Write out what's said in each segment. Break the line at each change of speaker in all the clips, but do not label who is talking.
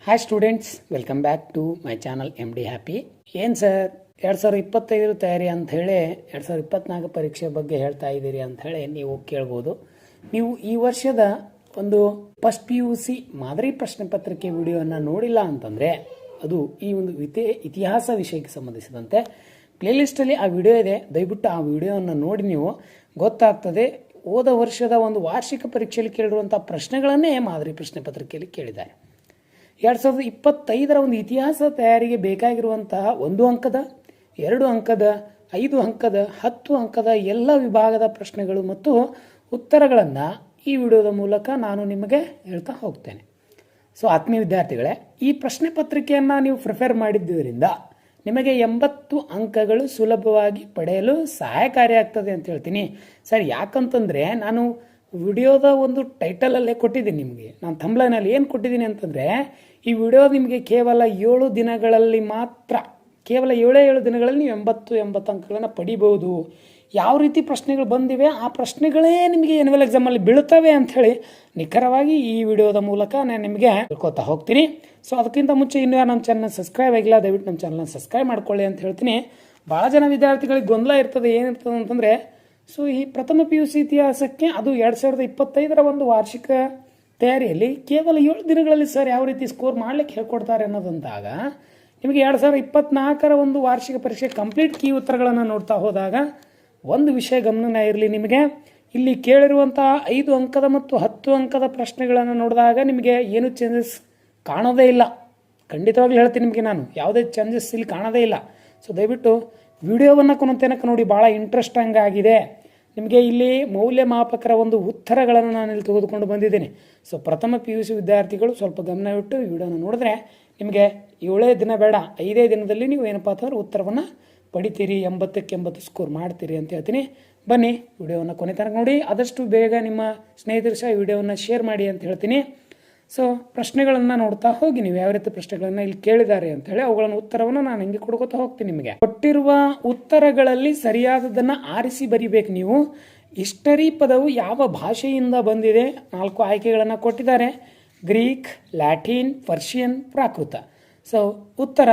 Hi students, welcome back to my channel MD happy. ಏನು sir 2025 ತಯಾರಿ ಅಂಥೇಳಿ 2024 ಪರೀಕ್ಷೆ ಬಗ್ಗೆ ಹೇಳ್ತಾ ಇದ್ದೀರಿ ಅಂಥೇಳಿ ನೀವು ಕೇಳ್ಬೋದು. ನೀವು ಈ ವರ್ಷದ ಒಂದು ಫಸ್ಟ್ PUC ಮಾದರಿ ಪ್ರಶ್ನೆ ಪತ್ರಿಕೆ ವಿಡಿಯೋನ ನೋಡಿಲ್ಲ ಅಂತಂದರೆ ಅದು ಈ ಒಂದು ಇತಿಹಾಸ ವಿಷಯಕ್ಕೆ ಸಂಬಂಧಿಸಿದಂತೆ ಪ್ಲೇಲಿಸ್ಟಲ್ಲಿ ಆ ವಿಡಿಯೋ ಇದೆ. ದಯವಿಟ್ಟು ಆ ವಿಡಿಯೋವನ್ನು ನೋಡಿ, ನೀವು ಗೊತ್ತಾಗ್ತದೆ. ಹೋದ ವರ್ಷದ ಒಂದು ವಾರ್ಷಿಕ ಪರೀಕ್ಷೆಯಲ್ಲಿ ಕೇಳಿರುವಂಥ ಪ್ರಶ್ನೆಗಳನ್ನೇ ಮಾದರಿ ಪ್ರಶ್ನೆ ಪತ್ರಿಕೆಯಲ್ಲಿ ಕೇಳಿದ್ದಾರೆ. 2025 ಒಂದು ಇತಿಹಾಸ ತಯಾರಿಗೆ ಬೇಕಾಗಿರುವಂತಹ 1 ಅಂಕದ 2 ಅಂಕದ 5 ಅಂಕದ 10 ಅಂಕದ ಎಲ್ಲ ವಿಭಾಗದ ಪ್ರಶ್ನೆಗಳು ಮತ್ತು ಉತ್ತರಗಳನ್ನು ಈ ವಿಡಿಯೋದ ಮೂಲಕ ನಾನು ನಿಮಗೆ ಹೇಳ್ತಾ ಹೋಗ್ತೇನೆ. ಸೊ ಆತ್ಮೀಯ ವಿದ್ಯಾರ್ಥಿಗಳೇ, ಈ ಪ್ರಶ್ನೆ ಪತ್ರಿಕೆಯನ್ನು ನೀವು ಪ್ರಿಫರ್ ಮಾಡಿದ್ದರಿಂದ ನಿಮಗೆ 80 ಅಂಕಗಳು ಸುಲಭವಾಗಿ ಪಡೆಯಲು ಸಹಾಯಕಾರಿಯಾಗ್ತದೆ ಅಂತ ಹೇಳ್ತೀನಿ. ಸರ್, ಯಾಕಂತಂದರೆ ನಾನು ವಿಡಿಯೋದ ಒಂದು ಟೈಟಲಲ್ಲೇ ಕೊಟ್ಟಿದ್ದೀನಿ ನಿಮಗೆ. ನಾನು ಥಂಬ್ಲೈನಲ್ಲಿ ಏನು ಕೊಟ್ಟಿದ್ದೀನಿ ಅಂತಂದರೆ, ಈ ವಿಡಿಯೋ ನಿಮಗೆ ಕೇವಲ 7 ದಿನಗಳಲ್ಲಿ ಮಾತ್ರ, ಕೇವಲ 7 ದಿನಗಳಲ್ಲಿ ನೀವು 80 ಅಂಕಗಳನ್ನು ಪಡಿಬೋದು. ಯಾವ ರೀತಿ ಪ್ರಶ್ನೆಗಳು ಬಂದಿವೆ ಆ ಪ್ರಶ್ನೆಗಳೇ ನಿಮಗೆ ಎನ್ಯುವಲ್ ಎಕ್ಸಾಮಲ್ಲಿ ಬೀಳುತ್ತವೆ ಅಂಥೇಳಿ ನಿಖರವಾಗಿ ಈ ವಿಡಿಯೋದ ಮೂಲಕ ನಾನು ನಿಮಗೆ ಹೇಳ್ಕೊತಾ ಹೋಗ್ತೀನಿ. ಸೊ ಅದಕ್ಕಿಂತ ಮುಂಚೆ ಇನ್ನೂ ನಮ್ಮ ಚಾನಲ್ ಸಬ್ಸ್ಕ್ರೈಬ್ ಆಗಿಲ್ಲ, ದಯವಿಟ್ಟು ನಮ್ಮ ಚಾನಲ್ನ ಸಬ್ಸ್ಕ್ರೈಬ್ ಮಾಡ್ಕೊಳ್ಳಿ ಅಂತ ಹೇಳ್ತೀನಿ. ಭಾಳ ಜನ ವಿದ್ಯಾರ್ಥಿಗಳಿಗೆ ಗೊಂದಲ ಇರ್ತದೆ. ಏನಿರ್ತದೆ ಅಂತಂದರೆ, ಸೊ ಈ ಪ್ರಥಮ PUC ಇತಿಹಾಸಕ್ಕೆ ಅದು 2025 ಒಂದು ವಾರ್ಷಿಕ ತಯಾರಿಯಲ್ಲಿ ಕೇವಲ 7 ದಿನಗಳಲ್ಲಿ ಸರ್ ಯಾವ ರೀತಿ ಸ್ಕೋರ್ ಮಾಡ್ಲಿಕ್ಕೆ ಹೇಳ್ಕೊಡ್ತಾರೆ ಅನ್ನೋದಂತಾಗ, ನಿಮಗೆ 2024 ಒಂದು ವಾರ್ಷಿಕ ಪರೀಕ್ಷೆ ಕಂಪ್ಲೀಟ್ ಕೀ ಉತ್ತರಗಳನ್ನು ನೋಡ್ತಾ ಹೋದಾಗ ಒಂದು ವಿಷಯ ಗಮನ ಇರಲಿ. ನಿಮಗೆ ಇಲ್ಲಿ ಕೇಳಿರುವಂತಹ 5 ಅಂಕದ ಮತ್ತು 10 ಅಂಕದ ಪ್ರಶ್ನೆಗಳನ್ನು ನೋಡಿದಾಗ ನಿಮಗೆ ಏನು ಚೇಂಜಸ್ ಕಾಣೋದೇ ಇಲ್ಲ. ಖಂಡಿತವಾಗ್ಲೂ ಹೇಳ್ತೀನಿ ನಿಮಗೆ, ನಾನು ಯಾವುದೇ ಚೇಂಜಸ್ ಇಲ್ಲಿ ಕಾಣೋದೇ ಇಲ್ಲ. ಸೊ ದಯವಿಟ್ಟು ವಿಡಿಯೋವನ್ನು ಕೊನೆತನಕ ನೋಡಿ, ಭಾಳ ಇಂಟ್ರೆಸ್ಟಿಂಗ್ ಆಗಿದೆ. ನಿಮಗೆ ಇಲ್ಲಿ ಮೌಲ್ಯಮಾಪಕರ ಒಂದು ಉತ್ತರಗಳನ್ನು ನಾನು ಇಲ್ಲಿ ತೆಗೆದುಕೊಂಡು ಬಂದಿದ್ದೇನೆ. ಸೊ ಪ್ರಥಮ PUC ವಿದ್ಯಾರ್ಥಿಗಳು ಸ್ವಲ್ಪ ಗಮನವಿಟ್ಟು ಈ ವಿಡಿಯೋನ ನೋಡಿದ್ರೆ ನಿಮಗೆ 7 ದಿನ ಬೇಡ, 5 ದಿನದಲ್ಲಿ ನೀವು ಏನಪ್ಪ ಅಂತಂದ್ರೆ ಉತ್ತರವನ್ನು ಪಡಿತೀರಿ, 80ಕ್ಕೆ 80 ಸ್ಕೋರ್ ಮಾಡ್ತೀರಿ ಅಂತ ಹೇಳ್ತೀನಿ. ಬನ್ನಿ ವಿಡಿಯೋವನ್ನು ಕೊನೆ ತನಕ ನೋಡಿ. ಆದಷ್ಟು ಬೇಗ ನಿಮ್ಮ ಸ್ನೇಹಿತರು ಸಹ ವಿಡಿಯೋವನ್ನು ಶೇರ್ ಮಾಡಿ ಅಂತ ಹೇಳ್ತೀನಿ. ಸೊ ಪ್ರಶ್ನೆಗಳನ್ನು ನೋಡ್ತಾ ಹೋಗಿ, ನೀವು ಯಾವ ರೀತಿ ಪ್ರಶ್ನೆಗಳನ್ನು ಇಲ್ಲಿ ಕೇಳಿದ್ದಾರೆ ಅಂತ ಹೇಳಿ ಅವುಗಳನ್ನು ಉತ್ತರವನ್ನು ನಾನು ಹಿಂಗೆ ಕೊಡ್ಕೋತಾ ಹೋಗ್ತೀನಿ. ನಿಮಗೆ ಕೊಟ್ಟಿರುವ ಉತ್ತರಗಳಲ್ಲಿ ಸರಿಯಾದದನ್ನು ಆರಿಸಿ ಬರಿಬೇಕು ನೀವು. ಹಿಸ್ಟರಿ ಪದವು ಯಾವ ಭಾಷೆಯಿಂದ ಬಂದಿದೆ? 4 ಆಯ್ಕೆಗಳನ್ನು ಕೊಟ್ಟಿದ್ದಾರೆ: ಗ್ರೀಕ್, ಲ್ಯಾಟಿನ್, ಪರ್ಷಿಯನ್, ಪ್ರಾಕೃತ. ಸೊ ಉತ್ತರ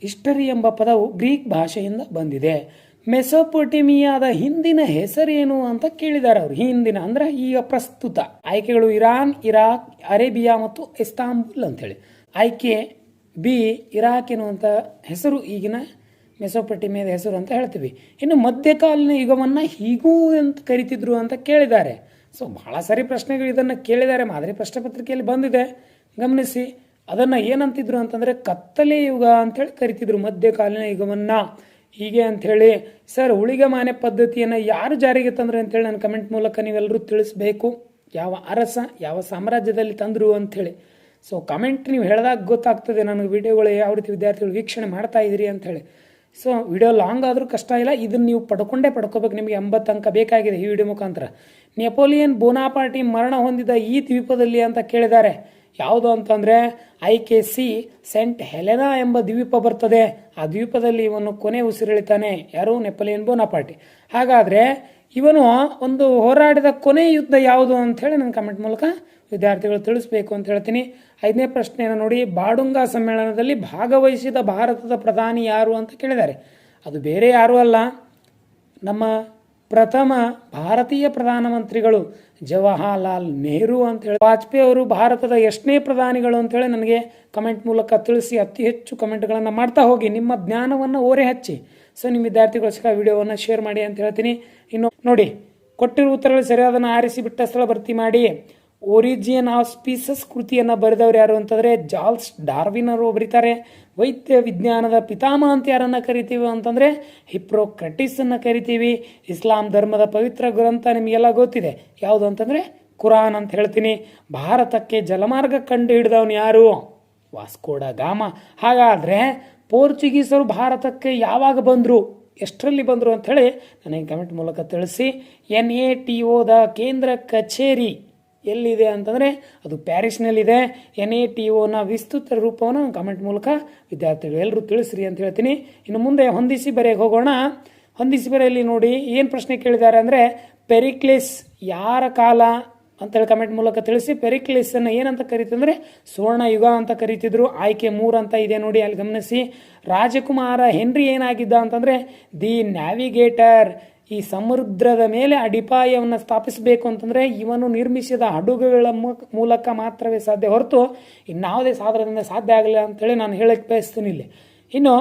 ಹಿಸ್ಟರಿ ಎಂಬ ಪದವು ಗ್ರೀಕ್ ಭಾಷೆಯಿಂದ ಬಂದಿದೆ. ಮೆಸೊಪೊಟೇಮಿಯಾದ ಹಿಂದಿನ ಹೆಸರೇನು ಅಂತ ಕೇಳಿದ್ದಾರೆ ಅವರು. ಹಿಂದಿನ ಅಂದ್ರೆ ಈಗ ಪ್ರಸ್ತುತ. ಆಯ್ಕೆಗಳು ಇರಾನ್, ಇರಾಕ್, ಅರೇಬಿಯಾ ಮತ್ತು ಇಸ್ತಾಂಬುಲ್ ಅಂತೇಳಿ. ಆಯ್ಕೆ ಬಿ ಇರಾಕ್ ಎನ್ನುವಂಥ ಹೆಸರು ಈಗಿನ ಮೆಸೊಪೊಟೇಮಿಯಾದ ಹೆಸರು ಅಂತ ಹೇಳ್ತೀವಿ. ಇನ್ನು ಮಧ್ಯಕಾಲೀನ ಯುಗವನ್ನು ಹೀಗೂ ಅಂತ ಕರಿತಿದ್ರು ಅಂತ ಕೇಳಿದ್ದಾರೆ. ಸೊ ಬಹಳ ಸರಿ ಪ್ರಶ್ನೆಗಳು ಇದನ್ನು ಕೇಳಿದ್ದಾರೆ, ಮಾದರಿ ಪ್ರಶ್ನೆ ಪತ್ರಿಕೆಯಲ್ಲಿ ಬಂದಿದೆ, ಗಮನಿಸಿ. ಅದನ್ನು ಏನಂತಿದ್ರು ಅಂತಂದರೆ ಕತ್ತಲೆ ಯುಗ ಅಂಥೇಳಿ ಕರಿತಿದ್ರು ಮಧ್ಯಕಾಲೀನ ಯುಗವನ್ನು, ಹೀಗೆ ಅಂಥೇಳಿ. ಸರ್, ಉಳಿಗಮಾನ್ಯ ಪದ್ಧತಿಯನ್ನು ಯಾರು ಜಾರಿಗೆ ತಂದ್ರು ಅಂತೇಳಿ ನನ್ನ ಕಮೆಂಟ್ ಮೂಲಕ ನೀವೆಲ್ಲರೂ ತಿಳಿಸ್ಬೇಕು. ಯಾವ ಅರಸ, ಯಾವ ಸಾಮ್ರಾಜ್ಯದಲ್ಲಿ ತಂದರು ಅಂಥೇಳಿ. ಸೊ ಕಮೆಂಟ್ ನೀವು ಹೇಳಿದಾಗ ಗೊತ್ತಾಗ್ತದೆ ನನಗೆ ವಿಡಿಯೋಗಳು ಯಾವ ರೀತಿ ವಿದ್ಯಾರ್ಥಿಗಳು ವೀಕ್ಷಣೆ ಮಾಡ್ತಾ ಇದ್ದೀರಿ ಅಂಥೇಳಿ. ಸೊ ವಿಡಿಯೋ ಲಾಂಗ್ ಆದರೂ ಕಷ್ಟ ಇಲ್ಲ, ಇದನ್ನು ನೀವು ಪಡ್ಕೋಬೇಕು. ನಿಮಗೆ 80 ಅಂಕ ಬೇಕಾಗಿದೆ ಈ ವಿಡಿಯೋ ಮುಖಾಂತರ. ನೆಪೋಲಿಯನ್ ಬೋನಾಪಾರ್ಟಿ ಮರಣ ಹೊಂದಿದ ಈ ದ್ವೀಪದಲ್ಲಿ ಅಂತ ಕೇಳಿದ್ದಾರೆ. ಯಾವುದು ಅಂತಂದರೆ ಆಯ್ಕೆ ಸಿ, ಸೆಂಟ್ ಹೆಲೆನಾ ಎಂಬ ದ್ವೀಪ ಬರ್ತದೆ. ಆ ದ್ವೀಪದಲ್ಲಿ ಇವನು ಕೊನೆ ಉಸಿರೆಳಿತಾನೆ. ಯಾರು? ನೆಪೋಲಿಯನ್ ಬೋನಾಪಾರ್ಟಿ. ಹಾಗಾದರೆ ಇವನು ಒಂದು ಹೋರಾಡಿದ ಕೊನೆ ಯುದ್ಧ ಯಾವುದು ಅಂಥೇಳಿ ನನ್ನ ಕಮೆಂಟ್ ಮೂಲಕ ವಿದ್ಯಾರ್ಥಿಗಳು ತಿಳಿಸ್ಬೇಕು ಅಂತ ಹೇಳ್ತೀನಿ. 5ನೇ ಪ್ರಶ್ನೆಯನ್ನು ನೋಡಿ, ಬಾಡುಂಗಾ ಸಮ್ಮೇಳನದಲ್ಲಿ ಭಾಗವಹಿಸಿದ ಭಾರತದ ಪ್ರಧಾನಿ ಯಾರು ಅಂತ ಕೇಳಿದ್ದಾರೆ. ಅದು ಬೇರೆ ಯಾರೂ ಅಲ್ಲ, ನಮ್ಮ ಪ್ರಥಮ ಭಾರತೀಯ ಪ್ರಧಾನಮಂತ್ರಿಗಳು ಜವಾಹರ್ಲಾಲ್ ನೆಹರು ಅಂತೇಳಿ. ವಾಜಪೇಯಿ ಅವರು ಭಾರತದ ಎಷ್ಟನೇ ಪ್ರಧಾನಿಗಳು ಅಂತೇಳಿ ನನಗೆ ಕಮೆಂಟ್ ಮೂಲಕ ತಿಳಿಸಿ. ಅತಿ ಹೆಚ್ಚು ಕಮೆಂಟ್ಗಳನ್ನು ಮಾಡ್ತಾ ಹೋಗಿ, ನಿಮ್ಮ ಜ್ಞಾನವನ್ನು ಓರೆ ಹಚ್ಚಿ. ಸೊ ನಿಮ್ಮ ವಿದ್ಯಾರ್ಥಿಗಳು ಸಹ ವಿಡಿಯೋವನ್ನು ಶೇರ್ ಮಾಡಿ ಅಂತ ಹೇಳ್ತೀನಿ. ಇನ್ನು ನೋಡಿ, ಕೊಟ್ಟಿರುವ ಉತ್ತರಗಳು ಸರಿಯಾದನ್ನು ಆರಿಸಿ ಬಿಟ್ಟ ಸ್ಥಳ ಭರ್ತಿ ಮಾಡಿ. ಒರಿಜಿನ್ ಆಫ್ ಸ್ಪೀಸಸ್ ಕೃತಿಯನ್ನು ಬರೆದವರು ಯಾರು ಅಂತಂದರೆ ಚಾರ್ಲ್ಸ್ ಡಾರ್ವಿನ್ ಅವರು ಬರೀತಾರೆ. ವೈದ್ಯ ವಿಜ್ಞಾನದ ಪಿತಾಮಹ ಅಂತ ಯಾರನ್ನು ಕರಿತೀವಿ ಅಂತಂದರೆ ಹಿಪ್ರೋಕ್ರಟಿಸ್ ಅನ್ನು ಕರಿತೀವಿ. ಇಸ್ಲಾಂ ಧರ್ಮದ ಪವಿತ್ರ ಗ್ರಂಥ ನಿಮಗೆಲ್ಲ ಗೊತ್ತಿದೆ, ಯಾವುದು ಅಂತಂದರೆ ಕುರಾನ್ ಅಂತ ಹೇಳ್ತೀನಿ. ಭಾರತಕ್ಕೆ ಜಲಮಾರ್ಗ ಕಂಡು ಹಿಡಿದವನು ಯಾರು? ವಾಸ್ಕೋ ಡ ಗಾಮ. ಹಾಗಾದರೆ ಪೋರ್ಚುಗೀಸರು ಭಾರತಕ್ಕೆ ಯಾವಾಗ ಬಂದರು, ಎಷ್ಟರಲ್ಲಿ ಬಂದರು ಅಂಥೇಳಿ ನನಗೆ ಕಮೆಂಟ್ ಮೂಲಕ ತಿಳಿಸಿ. NATO ಕೇಂದ್ರ ಕಚೇರಿ ಎಲ್ಲಿದೆ ಅಂತಂದರೆ ಅದು ಪ್ಯಾರಿಸ್ನಲ್ಲಿದೆ. NATOನ ವಿಸ್ತೃತ ರೂಪವನ್ನು ಕಮೆಂಟ್ ಮೂಲಕ ವಿದ್ಯಾರ್ಥಿಗಳು ಎಲ್ಲರೂ ತಿಳಿಸ್ರಿ ಅಂತ ಹೇಳ್ತೀನಿ. ಇನ್ನು ಮುಂದೆ ಹೊಂದಿಸಿ ಬರೆಗೆ ಹೋಗೋಣ. ಹೊಂದಿಸಿ ಬರೆಯಲ್ಲಿ ನೋಡಿ ಏನು ಪ್ರಶ್ನೆ ಕೇಳಿದ್ದಾರೆ ಅಂದರೆ, ಪೆರಿಕ್ಲಿಸ್ ಯಾರ ಕಾಲ ಅಂತೇಳಿ ಕಮೆಂಟ್ ಮೂಲಕ ತಿಳಿಸಿ. ಪೆರಿಕ್ಲಿಸ್ ಅನ್ನು ಏನಂತ ಕರೀತಂದ್ರೆ ಸುವರ್ಣ ಯುಗ ಅಂತ ಕರೀತಿದ್ರು. ಆಯ್ಕೆ 3 ಅಂತ ಇದೆ ನೋಡಿ, ಅಲ್ಲಿ ಗಮನಿಸಿ. ರಾಜಕುಮಾರ ಹೆನ್ರಿ ಏನಾಗಿದ್ದ ಅಂತಂದ್ರೆ ದಿ ನ್ಯಾವಿಗೇಟರ್. ಈ ಸಮುದ್ರದ ಮೇಲೆ ಅಡಿಪಾಯವನ್ನು ಸ್ಥಾಪಿಸಬೇಕು ಅಂತಂದ್ರೆ ಇವನು ನಿರ್ಮಿಸಿದ ಹಡಗುಗಳ ಮೂಲಕ ಮಾತ್ರವೇ ಸಾಧ್ಯ, ಹೊರತು ಇನ್ಯಾವುದೇ ಸಾಧನದಿಂದ ಸಾಧ್ಯ ಆಗಲಿಲ್ಲ ಅಂತೇಳಿ ನಾನು ಹೇಳಕ್ಕೆ ಬಯಸ್ತೀನಿ ಇಲ್ಲಿ. ಇನ್ನು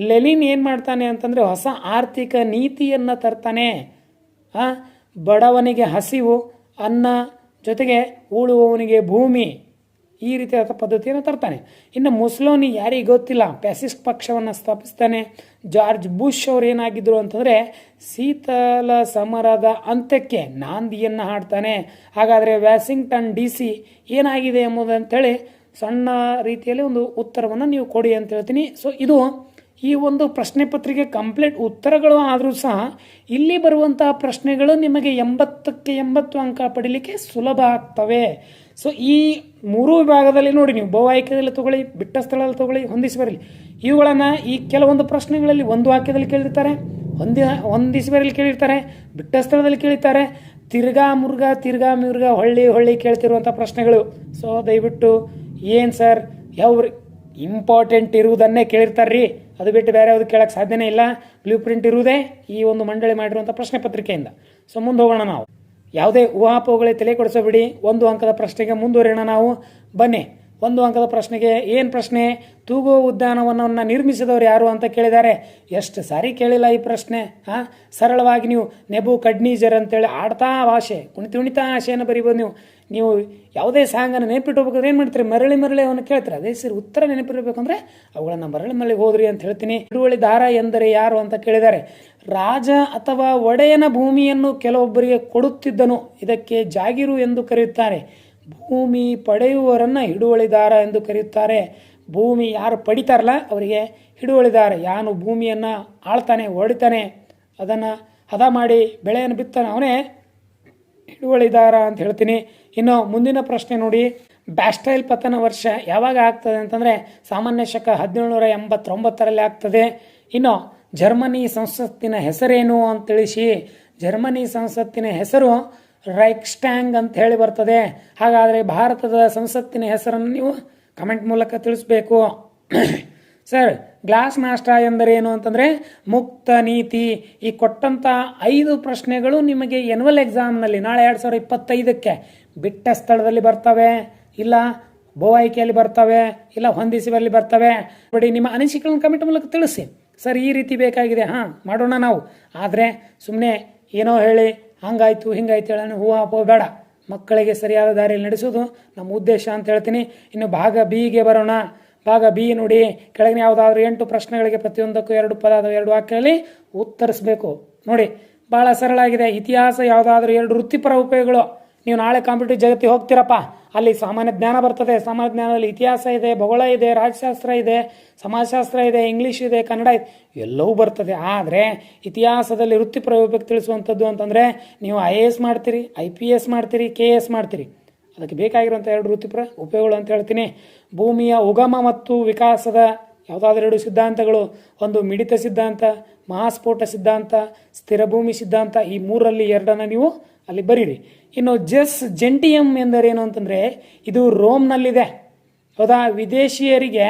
ಲೆನಿನ್ ಏನು ಮಾಡ್ತಾನೆ ಅಂತಂದರೆ ಹೊಸ ಆರ್ಥಿಕ ನೀತಿಯನ್ನು ತರ್ತಾನೆ. ಬಡವನಿಗೆ ಹಸಿವು, ಅನ್ನ, ಜೊತೆಗೆ ಉಳುವವನಿಗೆ ಭೂಮಿ, ಈ ರೀತಿಯಾದ ಪದ್ಧತಿಯನ್ನು ತರ್ತಾನೆ. ಇನ್ನು ಮುಸ್ಲೋನಿ ಯಾರಿಗೆ ಗೊತ್ತಿಲ್ಲ, ಪ್ಯಾಸಿಸ್ಟ್ ಪಕ್ಷವನ್ನು ಸ್ಥಾಪಿಸ್ತಾನೆ. ಜಾರ್ಜ್ ಬುಷ್ ಅವರು ಏನಾಗಿದ್ರು ಅಂತಂದರೆ ಶೀತಲ ಸಮರದ ಅಂತ್ಯಕ್ಕೆ ನಾಂದಿಯನ್ನು ಹಾಡ್ತಾನೆ. ಹಾಗಾದರೆ ವಾಷಿಂಗ್ಟನ್ DC ಏನಾಗಿದೆ ಎಂಬುದಂತೇಳಿ ಸಣ್ಣ ರೀತಿಯಲ್ಲಿ ಒಂದು ಉತ್ತರವನ್ನು ನೀವು ಕೊಡಿ ಅಂತ ಹೇಳ್ತೀನಿ. ಸೊ ಇದು ಈ ಒಂದು ಪ್ರಶ್ನೆ ಪತ್ರಿಕೆ ಕಂಪ್ಲೀಟ್ ಉತ್ತರಗಳು ಆದರೂ ಸಹ ಇಲ್ಲಿ ಬರುವಂತಹ ಪ್ರಶ್ನೆಗಳು ನಿಮಗೆ 80ಕ್ಕೆ 80 ಅಂಕ ಪಡೀಲಿಕ್ಕೆ ಸುಲಭ ಆಗ್ತವೆ. ಸೊ ಈ 3 ವಿಭಾಗದಲ್ಲಿ ನೋಡಿ, ನೀವು ಬಹುವಾಕ್ಯದಲ್ಲಿ ತಗೊಳ್ಳಿ, ಬಿಟ್ಟ ಸ್ಥಳದಲ್ಲಿ ತಗೊಳ್ಳಿ, ಹೊಂದಿಸಿ ಬರಲಿ. ಇವುಗಳನ್ನು ಈ ಕೆಲವೊಂದು ಪ್ರಶ್ನೆಗಳಲ್ಲಿ ಒಂದು ವಾಕ್ಯದಲ್ಲಿ ಕೇಳಿರ್ತಾರೆ, ಹೊಂದಿಸಿ ಬರಲಿ ಕೇಳಿರ್ತಾರೆ, ಬಿಟ್ಟ ಸ್ಥಳದಲ್ಲಿ ಕೇಳಿರ್ತಾರೆ, ತಿರ್ಗಾ ಮುರ್ಗ ಹೊಳ್ಳಿ ಕೇಳ್ತಿರುವಂಥ ಪ್ರಶ್ನೆಗಳು. ಸೊ ದಯವಿಟ್ಟು ಏನು ಸರ್ ಯಾವ ಇಂಪಾರ್ಟೆಂಟ್ ಇರುವುದನ್ನೇ ಕೇಳಿರ್ತಾರ್ರಿ, ಅದು ಬಿಟ್ಟು ಬೇರೆ ಯಾವುದು ಕೇಳಕ್ಕೆ ಸಾಧ್ಯನೇ ಇಲ್ಲ. ಬ್ಲೂ ಪ್ರಿಂಟ್ ಇರುವುದೇ ಈ ಒಂದು ಮಂಡಳಿ ಮಾಡಿರುವಂಥ ಪ್ರಶ್ನೆ ಪತ್ರಿಕೆಯಿಂದ. ಸೊ ಮುಂದೆ ಹೋಗೋಣ ನಾವು. ಯಾವುದೇ ಊಹಾಪೋಹಗಳಿಗೆ ತಲೆ ಕೊಡಿಸೋಬಿಡಿ. 1 ಅಂಕದ ಪ್ರಶ್ನೆಗೆ ಮುಂದುವರಿಯೋಣ ನಾವು. ಬನ್ನಿ, 1 ಅಂಕದ ಪ್ರಶ್ನೆಗೆ ಏನು ಪ್ರಶ್ನೆ? ತೂಗುವ ಉದ್ಯಾನವನವನ್ನು ನಿರ್ಮಿಸಿದವರು ಯಾರು ಅಂತ ಕೇಳಿದ್ದಾರೆ. ಎಷ್ಟು ಸಾರಿ ಕೇಳಿಲ್ಲ ಈ ಪ್ರಶ್ನೆ. ಸರಳವಾಗಿ ನೀವು ನೆಬೂಕಡ್ನೀಜರ್ ಅಂತೇಳಿ ಆಡ್ತಾ ಭಾಷೆ ಕುಣಿತಾ ಆಶೆಯನ್ನು ಬರೀಬೋದು. ನೀವು ಯಾವುದೇ ಸಾಂಗನ್ನು ನೆನಪಿಟ್ಕೋಬೇಕಾದ್ರೆ ಏನು ಮಾಡ್ತೀರಿ? ಮರಳಿ ಅವನು ಕೇಳ್ತಾರೆ. ಅದೇ ಸರಿ ಉತ್ತರ ನೆನಪಿರಬೇಕಂದ್ರೆ ಅವುಗಳನ್ನು ಮರಳಿ ಹೋದ್ರಿ ಅಂತ ಹೇಳ್ತೀನಿ. ಹಿಡುವಳಿ ದಾರ ಎಂದರೆ ಯಾರು ಅಂತ ಕೇಳಿದ್ದಾರೆ. ರಾಜ ಅಥವಾ ಒಡೆಯನ ಭೂಮಿಯನ್ನು ಕೆಲವೊಬ್ಬರಿಗೆ ಕೊಡುತ್ತಿದ್ದನು, ಇದಕ್ಕೆ ಜಾಗೀರು ಎಂದು ಕರೆಯುತ್ತಾರೆ. ಭೂಮಿ ಪಡೆಯುವವರನ್ನ ಹಿಡುವಳಿದಾರ ಎಂದು ಕರೆಯುತ್ತಾರೆ. ಭೂಮಿ ಯಾರು ಪಡಿತಾರಲ್ಲ ಅವರಿಗೆ ಹಿಡುವಳಿದಾರ. ಯಾನು ಭೂಮಿಯನ್ನು ಆಳ್ತಾನೆ, ಹೊಡಿತಾನೆ, ಅದನ್ನು ಹದ ಮಾಡಿ ಬೆಳೆಯನ್ನು ಬಿತ್ತಾನೆ, ಅವನೇ ಹಿಡುವಳಿದಾರ ಅಂತ ಹೇಳ್ತೀನಿ. ಇನ್ನು ಮುಂದಿನ ಪ್ರಶ್ನೆ ನೋಡಿ, ಬ್ಯಾಸ್ಟೈಲ್ ಪತನ ವರ್ಷ ಯಾವಾಗ ಆಗ್ತದೆ ಅಂತಂದರೆ ಸಾಮಾನ್ಯ ಶಕ 1789ರಲ್ಲಿ ಆಗ್ತದೆ. ಇನ್ನು ಜರ್ಮನಿ ಸಂಸತ್ತಿನ ಹೆಸರೇನು ಅಂತ ತಿಳಿಸಿ. ಜರ್ಮನಿ ಸಂಸತ್ತಿನ ಹೆಸರು ರೈಕ್ಸ್ಟ್ಯಾಂಗ್ ಅಂತ ಹೇಳಿ ಬರ್ತದೆ. ಹಾಗಾದರೆ ಭಾರತದ ಸಂಸತ್ತಿನ ಹೆಸರನ್ನು ನೀವು ಕಮೆಂಟ್ ಮೂಲಕ ತಿಳಿಸ್ಬೇಕು. ಸರ್ ಗ್ಲಾಸ್ ನಾಷ್ಟ ಎಂದರೇನು ಅಂತಂದರೆ ಮುಕ್ತ ನೀತಿ. ಈ ಕೊಟ್ಟಂಥ 5 ಪ್ರಶ್ನೆಗಳು ನಿಮಗೆ ಎನ್ಯುವಲ್ ಎಕ್ಸಾಮ್ನಲ್ಲಿ ನಾಳೆ 2025ಕ್ಕೆ ಬಿಟ್ಟ ಸ್ಥಳದಲ್ಲಿ ಬರ್ತವೆ, ಇಲ್ಲ ಬಹುಆಯ್ಕೆಯಲ್ಲಿ ಬರ್ತವೆ, ಇಲ್ಲ ಹೊಂದಿಸುವಲ್ಲಿ ಬರ್ತವೆ. ನೋಡಿ, ನಿಮ್ಮ ಅನಿಸಿಕೆಗಳನ್ನು ಕಮೆಂಟ್ ಮೂಲಕ ತಿಳಿಸಿ. ಸರ್ ಈ ರೀತಿ ಬೇಕಾಗಿದೆ, ಮಾಡೋಣ ನಾವು. ಆದರೆ ಸುಮ್ಮನೆ ಏನೋ ಹೇಳಿ ಹಂಗಾಯ್ತು ಹಿಂಗಾಯ್ತು ಹೇಳೋಣ ಹೂವು ಬೇಡ. ಮಕ್ಕಳಿಗೆ ಸರಿಯಾದ ದಾರಿಯಲ್ಲಿ ನಡೆಸೋದು ನಮ್ಮ ಉದ್ದೇಶ ಅಂತ ಹೇಳ್ತೀನಿ. ಇನ್ನು ಭಾಗ ಬಿಗೆ ಬರೋಣ. ಭಾಗ ಬಿ ನೋಡಿ, ಕೆಳಗಿನ ಯಾವುದಾದ್ರೂ 8 ಪ್ರಶ್ನೆಗಳಿಗೆ ಪ್ರತಿಯೊಂದಕ್ಕೂ 2 ಪದ ಅಥವಾ 2 ವಾಕ್ಯಗಳಲ್ಲಿ ಉತ್ತರಿಸಬೇಕು. ನೋಡಿ ಭಾಳ ಸರಳ ಆಗಿದೆ. ಇತಿಹಾಸ ಯಾವುದಾದ್ರೂ 2 ವೃತ್ತಿಪರ ಉಪಯೋಗಗಳು. ನೀವು ನಾಳೆ ಕಾಂಪಿಟೇಟಿವ್ ಜಗತ್ತಿಗೆ ಹೋಗ್ತೀರಪ್ಪ, ಅಲ್ಲಿ ಸಾಮಾನ್ಯ ಜ್ಞಾನ ಬರ್ತದೆ. ಸಾಮಾನ್ಯ ಜ್ಞಾನದಲ್ಲಿ ಇತಿಹಾಸ ಇದೆ, ಭೂಗೋಳ ಇದೆ, ರಾಜ್ಯಶಾಸ್ತ್ರ ಇದೆ, ಸಮಾಜಶಾಸ್ತ್ರ ಇದೆ, ಇಂಗ್ಲೀಷ್ ಇದೆ, ಕನ್ನಡ ಇದೆ, ಎಲ್ಲವೂ ಬರ್ತದೆ. ಆದರೆ ಇತಿಹಾಸದಲ್ಲಿ ವೃತ್ತಿಪರ ಉಪಯೋಗ ತಿಳಿಸುವಂಥದ್ದು ಅಂತಂದರೆ ನೀವು IAS ಮಾಡ್ತೀರಿ, IPS ಮಾಡ್ತೀರಿ, KS ಮಾಡ್ತೀರಿ. ಅದಕ್ಕೆ ಬೇಕಾಗಿರುವಂಥ 2 ವೃತ್ತಿಪರ ಉಪಯೋಗಗಳು ಅಂತ ಹೇಳ್ತೀನಿ. ಭೂಮಿಯ ಉಗಮ ಮತ್ತು ವಿಕಾಸದ ಯಾವುದಾದ್ರೂ 2 ಸಿದ್ಧಾಂತಗಳು. ಒಂದು ಮಿಡಿತ ಸಿದ್ಧಾಂತ, ಮಹಾಸ್ಫೋಟ ಸಿದ್ಧಾಂತ, ಸ್ಥಿರಭೂಮಿ ಸಿದ್ಧಾಂತ. ಈ 3ರಲ್ಲಿ 2 ನೀವು ಅಲ್ಲಿ ಬರೀರಿ. ಇನ್ನು ಜಸ್ ಜೆಂಟಿಯಂ ಎಂದರೇನು ಅಂತಂದರೆ ಇದು ರೋಮ್ನಲ್ಲಿದೆ, ಹೌದಾ? ವಿದೇಶಿಯರಿಗೆ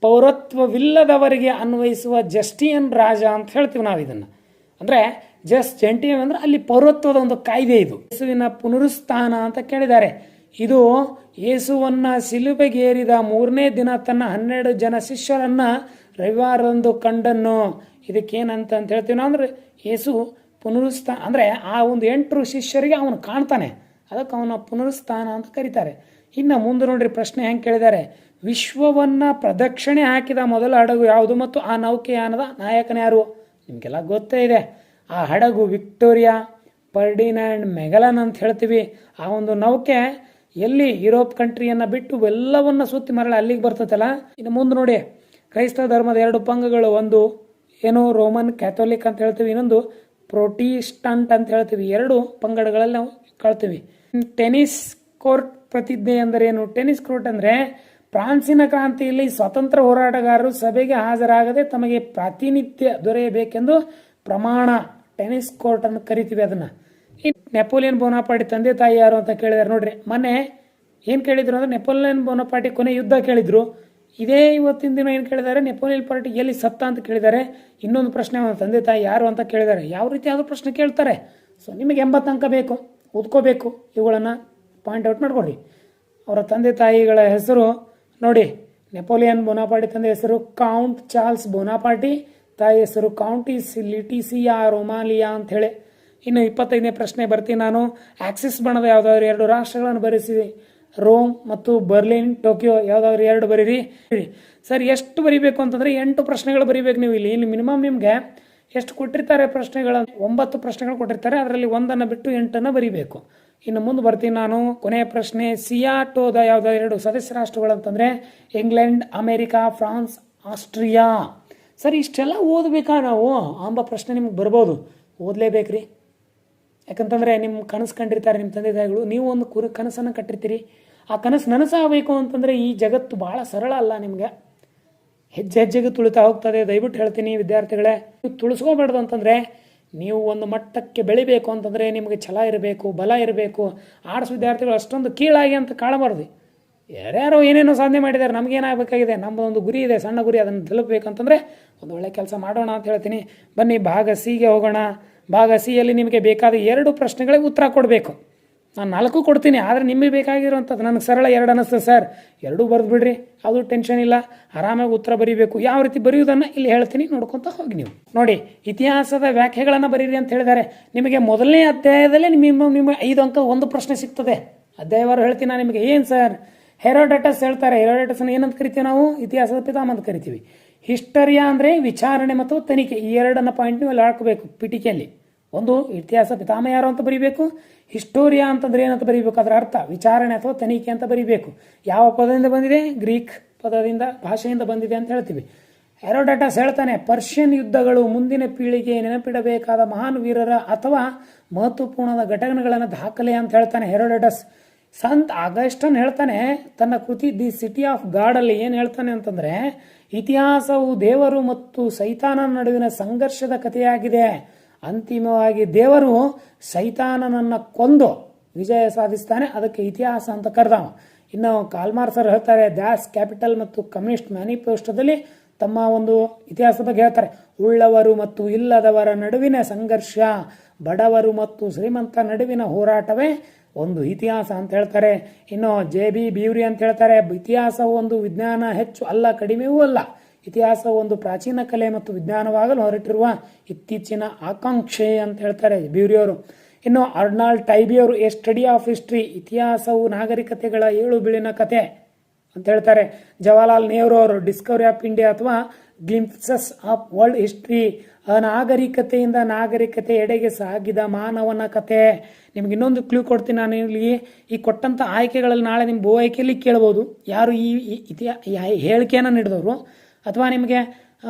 ಪೌರತ್ವವಿಲ್ಲದವರಿಗೆ ಅನ್ವಯಿಸುವ ಜಸ್ಟಿಯನ್ ರಾಜ ಅಂತ ಹೇಳ್ತೀವಿ ನಾವು ಇದನ್ನು. ಅಂದರೆ ಜಸ್ ಜೆಂಟಿಯಂ ಅಂದರೆ ಅಲ್ಲಿ ಪೌರತ್ವದ ಒಂದು ಕಾಯ್ದೆ. ಇದು ಯೇಸುವಿನ ಪುನರುತ್ಥಾನ ಅಂತ ಕೇಳಿದ್ದಾರೆ. ಇದು ಯೇಸುವನ್ನ ಶಿಲುಬೆಗೇರಿದ 3ನೇ ದಿನ ತನ್ನ 12 ಜನ ಶಿಷ್ಯರನ್ನ ರವಿವಾರದಂದು ಕಂಡನ್ನು. ಇದಕ್ಕೇನಂತ ಹೇಳ್ತೀವಿ ನಾವು ಅಂದರೆ ಯೇಸು ಪುನರುತ್ಥಾನ ಅಂದರೆ ಆ ಒಂದು 8 ಶಿಷ್ಯರಿಗೆ ಅವನು ಕಾಣ್ತಾನೆ, ಅದಕ್ಕೆ ಅವನ ಪುನರುತ್ಥಾನ ಅಂತ ಕರೀತಾರೆ. ಇನ್ನು ಮುಂದೆ ನೋಡ್ರಿ ಪ್ರಶ್ನೆ ಹೆಂಗೆ ಕೇಳಿದ್ದಾರೆ. ವಿಶ್ವವನ್ನ ಪ್ರದಕ್ಷಿಣೆ ಹಾಕಿದ ಮೊದಲ ಹಡಗು ಯಾವುದು ಮತ್ತು ಆ ನೌಕೆಯಾನದ ನಾಯಕನ ಯಾರು? ನಿಮಗೆಲ್ಲ ಗೊತ್ತೇ ಇದೆ. ಆ ಹಡಗು ವಿಕ್ಟೋರಿಯಾ, ಫರ್ಡಿನಾಂಡ್ ಮೆಗಲನ್ ಅಂತ ಹೇಳ್ತೀವಿ. ಆ ಒಂದು ನೌಕೆ ಎಲ್ಲಿ ಯುರೋಪ್ ಕಂಟ್ರಿಯನ್ನು ಬಿಟ್ಟು ಎಲ್ಲವನ್ನ ಸುತ್ತಿ ಮರಳಿ ಅಲ್ಲಿಗೆ ಬರ್ತದಲ್ಲ. ಇನ್ನು ಮುಂದೆ ನೋಡಿ, ಕ್ರೈಸ್ತ ಧರ್ಮದ 2 ಪಂಗಗಳು. ಒಂದು ಏನು ರೋಮನ್ ಕ್ಯಾಥೋಲಿಕ್ ಅಂತ ಹೇಳ್ತೀವಿ, ಇನ್ನೊಂದು ಪ್ರೊಟಿಸ್ಟಂಟ್ ಅಂತ ಹೇಳ್ತೀವಿ. 2 ಪಂಗಡಗಳಲ್ಲಿ ನಾವು ಕಳ್ತೀವಿ. ಟೆನಿಸ್ ಕೋರ್ಟ್ ಪ್ರತಿಜ್ಞೆ ಎಂದರೇನು? ಟೆನಿಸ್ ಕೋರ್ಟ್ ಅಂದರೆ ಫ್ರಾನ್ಸಿನ ಕ್ರಾಂತಿಯಲ್ಲಿ ಸ್ವತಂತ್ರ ಹೋರಾಟಗಾರರು ಸಭೆಗೆ ಹಾಜರಾಗದೆ ತಮಗೆ ಪ್ರಾತಿನಿಧ್ಯ ದೊರೆಯಬೇಕೆಂದು ಪ್ರಮಾಣ. ಟೆನಿಸ್ ಕೋರ್ಟ್ ಅನ್ನು ಕರಿತೀವಿ ಅದನ್ನು. ಈ ನೆಪೋಲಿಯನ್ ಬೋನಾಪಾರ್ಟಿ ತಂದೆ ತಾಯಿ ಯಾರು ಅಂತ ಕೇಳಿದಾರೆ ನೋಡ್ರಿ. ಮೊನ್ನೆ ಏನು ಕೇಳಿದ್ರು ಅಂದ್ರೆ ನೆಪೋಲಿಯನ್ ಬೋನಾಪಾರ್ಟಿ ಕೊನೆ ಯುದ್ಧ ಕೇಳಿದ್ರು. ಇದೇ ಇವತ್ತಿನ ದಿನ ಏನು ಕೇಳಿದ್ದಾರೆ, ನೆಪೋಲಿಯನ್ ಪಾರ್ಟಿ ಎಲ್ಲಿ ಸತ್ತ ಅಂತ ಕೇಳಿದ್ದಾರೆ. ಇನ್ನೊಂದು ಪ್ರಶ್ನೆ ಅವನ ತಂದೆ ತಾಯಿ ಯಾರು ಅಂತ ಕೇಳಿದ್ದಾರೆ. ಯಾವ ರೀತಿ ಆದರೂ ಪ್ರಶ್ನೆ ಕೇಳ್ತಾರೆ. ಸೊ ನಿಮಗೆ 80 ಅಂಕ ಬೇಕು, ಓದ್ಕೋಬೇಕು. ಇವುಗಳನ್ನು ಪಾಯಿಂಟ್ ಔಟ್ ಮಾಡ್ಕೊಡ್ರಿ. ಅವರ ತಂದೆ ತಾಯಿಗಳ ಹೆಸರು ನೋಡಿ, ನೆಪೋಲಿಯನ್ ಬೋನಾಪಾರ್ಟಿ ತಂದೆ ಹೆಸರು ಕೌಂಟ್ ಚಾರ್ಲ್ಸ್ ಬೋನಾಪಾರ್ಟಿ, ತಾಯಿ ಹೆಸರು ಕೌಂಟಿಸ್ ಲಿಟಿಸಿಯಾ ರೊಮಾಲಿಯಾ ಅಂತ ಹೇಳಿ. ಇನ್ನು 25ನೇ ಪ್ರಶ್ನೆ ಬರ್ತೀನಿ ನಾನು. ಆಕ್ಸಿಸ್ ಬಣ್ಣದ ಯಾವುದಾದ್ರು 2 ರಾಷ್ಟ್ರಗಳನ್ನು ಬರೆಸಿ. ರೋಮ್ ಮತ್ತು ಬರ್ಲಿನ್, ಟೋಕಿಯೋ ಯಾವುದಾದ್ರು 2 ಬರೀರಿ. ಸರ್ ಎಷ್ಟು ಬರೀಬೇಕು ಅಂತಂದರೆ 8 ಪ್ರಶ್ನೆಗಳು ಬರೀಬೇಕು ನೀವು. ಇಲ್ಲಿ ಮಿನಿಮಮ್ ನಿಮಗೆ ಎಷ್ಟು ಕೊಟ್ಟಿರ್ತಾರೆ ಪ್ರಶ್ನೆಗಳು, 9 ಪ್ರಶ್ನೆಗಳು ಕೊಟ್ಟಿರ್ತಾರೆ. ಅದರಲ್ಲಿ 1 ಬಿಟ್ಟು 8 ಬರೀಬೇಕು. ಇನ್ನು ಮುಂದೆ ಬರ್ತೀನಿ ನಾನು. ಕೊನೆಯ ಪ್ರಶ್ನೆ, ಸಿಯಾಟೋದ ಯಾವುದಾದ್ರು 2 ಸದಸ್ಯ ರಾಷ್ಟ್ರಗಳು ಅಂತಂದರೆ England, America, France, Austria. Sir ಇಷ್ಟೆಲ್ಲ ಓದಬೇಕಾ ನಾವು ಅಂಬ ಪ್ರಶ್ನೆ ನಿಮ್ಗೆ ಬರ್ಬೋದು. ಓದಲೇಬೇಕ್ರಿ. ಯಾಕಂತಂದರೆ ನಿಮ್ಮ ಕನಸು ಕಂಡಿರ್ತಾರೆ ನಿಮ್ಮ ತಂದೆ ತಾಯಿಗಳು, ನೀವು ಒಂದು ಕನಸನ್ನು ಕಟ್ಟಿರ್ತೀರಿ. ಆ ಕನಸು ನನಸಾಗಬೇಕು ಅಂತಂದರೆ ಈ ಜಗತ್ತು ಭಾಳ ಸರಳ ಅಲ್ಲ. ನಿಮಗೆ ಹೆಜ್ಜೆ ಹೆಜ್ಜೆಗೆ ತುಳಿತಾ ಹೋಗ್ತದೆ. ದಯವಿಟ್ಟು ಹೇಳ್ತೀನಿ ವಿದ್ಯಾರ್ಥಿಗಳೇ, ನೀವು ತುಳಿಸ್ಕೋಬಾರ್ದು ಅಂತಂದರೆ, ನೀವು ಒಂದು ಮಟ್ಟಕ್ಕೆ ಬೆಳಿಬೇಕು ಅಂತಂದರೆ ನಿಮಗೆ ಛಲ ಇರಬೇಕು, ಬಲ ಇರಬೇಕು. ಆರ್ಟ್ಸ್ ವಿದ್ಯಾರ್ಥಿಗಳು ಅಷ್ಟೊಂದು ಕೀಳಾಗಿ ಅಂತ ಕಾಣಬಾರ್ದು. ಯಾರ್ಯಾರೋ ಏನೇನೋ ಸಾಧನೆ ಮಾಡಿದ್ದಾರೆ, ನಮಗೇನಾಗಬೇಕಾಗಿದೆ, ನಮ್ಮದೊಂದು ಗುರಿ ಇದೆ, ಸಣ್ಣ ಗುರಿ, ಅದನ್ನು ತಲುಪಬೇಕಂತಂದರೆ ಒಂದು ಒಳ್ಳೆ ಕೆಲಸ ಮಾಡೋಣ ಅಂತ ಹೇಳ್ತೀನಿ. ಬನ್ನಿ ಭಾಗ ಸಿಗೆ ಹೋಗೋಣ. ಭಾಗ ಸಿಯಲ್ಲಿ ನಿಮಗೆ ಬೇಕಾದ 2 ಪ್ರಶ್ನೆಗಳಿಗೆ ಉತ್ತರ ಕೊಡಬೇಕು. ನಾನು 4 ಕೊಡ್ತೀನಿ, ಆದರೆ ನಿಮಗೆ ಬೇಕಾಗಿರುವಂಥದ್ದು ನನಗೆ ಸರಳ 2 ಅನ್ನಿಸ್ತದೆ ಸರ್, 2 ಬರೆದು ಬಿಡ್ರಿ, ಅದು ಟೆನ್ಷನ್ ಇಲ್ಲ. ಆರಾಮಾಗಿ ಉತ್ತರ ಬರೀಬೇಕು. ಯಾವ ರೀತಿ ಬರೆಯುವುದನ್ನು ಇಲ್ಲಿ ಹೇಳ್ತೀನಿ, ನೋಡ್ಕೊತ ಹೋಗಿ ನೀವು. ನೋಡಿ, ಇತಿಹಾಸದ ವ್ಯಾಖ್ಯೆಗಳನ್ನು ಬರೀರಿ ಅಂತ ಹೇಳಿದ್ದಾರೆ. ನಿಮಗೆ ಮೊದಲನೇ ಅಧ್ಯಾಯದಲ್ಲೇ ನಿಮ್ಮ 5 ಅಂಕ ಒಂದು ಪ್ರಶ್ನೆ ಸಿಗ್ತದೆ. ಅಧ್ಯಾಯವಾರು ಹೇಳ್ತೀನಿ ನಾನು ನಿಮಗೆ. ಏನು ಸರ್, ಹೆರೋಡಟಸ್ ಹೇಳ್ತಾರೆ. ಹೆರೋಡಟಸ್ನ ಏನಂತ ಕರಿತೀವಿ ನಾವು? ಇತಿಹಾಸದ ಪಿತಾಮಹ ಅಂತ ಕರಿತೀವಿ. ಹಿಸ್ಟರಿಯಾ ಅಂದರೆ ವಿಚಾರಣೆ ಮತ್ತು ತನಿಖೆ. ಈ 2 ಪಾಯಿಂಟ್ ನೀವು ಅಲ್ಲಿ ಹಾಕಬೇಕು ಪಿಟಿಕೆಯಲ್ಲಿ. ಒಂದು ಇತಿಹಾಸ ಪಿತಾಮಹ ಯಾರು ಅಂತ ಬರೀಬೇಕು. ಹಿಸ್ಟೋರಿಯಾ ಅಂತಂದ್ರೆ ಏನಂತ ಬರೀಬೇಕು, ಅದರ ಅರ್ಥ ವಿಚಾರಣೆ ಅಥವಾ ತನಿಖೆ ಅಂತ ಬರೀಬೇಕು. ಯಾವ ಪದದಿಂದ ಬಂದಿದೆ? ಗ್ರೀಕ್ ಪದದಿಂದ, ಭಾಷೆಯಿಂದ ಬಂದಿದೆ ಅಂತ ಹೇಳ್ತೀವಿ. ಹೆರೋಡಟಸ್ ಹೇಳ್ತಾನೆ, ಪರ್ಷಿಯನ್ ಯುದ್ಧಗಳು ಮುಂದಿನ ಪೀಳಿಗೆ ನೆನಪಿಡಬೇಕಾದ ಮಹಾನ್ ವೀರರ ಅಥವಾ ಮಹತ್ವಪೂರ್ಣದ ಘಟನೆಗಳನ್ನು ದಾಖಲೆ ಅಂತ ಹೇಳ್ತಾನೆ ಹೆರೋಡಟಸ್. ಸಂತ್ ಆಗಸ್ಟನ್ ಹೇಳ್ತಾನೆ ತನ್ನ ಕೃತಿ ದಿ ಸಿಟಿ ಆಫ್ ಗಾಡ್ ಅಲ್ಲಿ. ಏನು ಹೇಳ್ತಾನೆ ಅಂತಂದ್ರೆ, ಇತಿಹಾಸವು ದೇವರು ಮತ್ತು ಸೈತಾನನ ನಡುವಿನ ಸಂಘರ್ಷದ ಕಥೆಯಾಗಿದೆ. ಅಂತಿಮವಾಗಿ ದೇವರು ಸೈತಾನನನ್ನು ಕೊಂದು ವಿಜಯ ಸಾಧಿಸ್ತಾನೆ, ಅದಕ್ಕೆ ಇತಿಹಾಸ ಅಂತ ಕರೆದವ. ಇನ್ನು ಕಾಲ್ಮಾರ್ ಸರ್ ಹೇಳ್ತಾರೆ, ದ್ಯಾಸ್ ಕ್ಯಾಪಿಟಲ್ ಮತ್ತು ಕಮ್ಯುನಿಸ್ಟ್ ಮ್ಯಾನಿಫೆಸ್ಟೋದಲ್ಲಿ ತಮ್ಮ ಒಂದು ಇತಿಹಾಸದ ಬಗ್ಗೆ ಹೇಳ್ತಾರೆ. ಉಳ್ಳವರು ಮತ್ತು ಇಲ್ಲದವರ ನಡುವಿನ ಸಂಘರ್ಷ, ಬಡವರು ಮತ್ತು ಶ್ರೀಮಂತ ನಡುವಿನ ಹೋರಾಟವೇ ಒಂದು ಇತಿಹಾಸ ಅಂತ ಹೇಳ್ತಾರೆ. ಇನ್ನು JB ಬ್ಯೂರಿ ಅಂತ ಹೇಳ್ತಾರೆ, ಇತಿಹಾಸವು ಒಂದು ವಿಜ್ಞಾನ, ಹೆಚ್ಚು ಅಲ್ಲ ಕಡಿಮೆಯೂ ಅಲ್ಲ. ಇತಿಹಾಸ ಒಂದು ಪ್ರಾಚೀನ ಕಲೆ ಮತ್ತು ವಿಜ್ಞಾನವಾಗಲು ಹೊರಟಿರುವ ಇತ್ತೀಚಿನ ಆಕಾಂಕ್ಷೆ ಅಂತ ಹೇಳ್ತಾರೆ ಬ್ಯೂರಿಯವರು. ಇನ್ನು ಅರ್ನಾಲ್ಡ್ ಟೈಬಿಯವರು, ಎ ಸ್ಟಡಿ ಆಫ್ ಹಿಸ್ಟ್ರಿ, ಇತಿಹಾಸವು ನಾಗರಿಕತೆಗಳ 7 ಬೀಳಿನ ಕತೆ ಅಂತ ಹೇಳ್ತಾರೆ. ಜವಾಹರ್ಲಾಲ್ ನೆಹರು ಅವರು, ಡಿಸ್ಕವರಿ ಆಫ್ ಇಂಡಿಯಾ ಅಥವಾ ಗ್ಲಿಂಪ್ಸಸ್ ಆಫ್ ವರ್ಲ್ಡ್ ಹಿಸ್ಟ್ರಿ, ಅನಾಗರಿಕತೆಯಿಂದ ನಾಗರಿಕತೆ ಎಡೆಗೆ ಸಾಗಿದ ಮಾನವನ ಕತೆ. ನಿಮ್ಗೆ ಇನ್ನೊಂದು ಕ್ಲೂ ಕೊಡ್ತೀನಿ ನಾನು ಇಲ್ಲಿ. ಈ ಕೊಟ್ಟಂಥ ಆಯ್ಕೆಗಳಲ್ಲಿ ನಾಳೆ ನಿಮ್ಮ ಭೂ ಆಯ್ಕೆಯಲ್ಲಿ ಕೇಳ್ಬೋದು ಯಾರು ಈ ಹೇಳಿಕೆಯನ್ನು ನೀಡಿದವರು, ಅಥವಾ ನಿಮಗೆ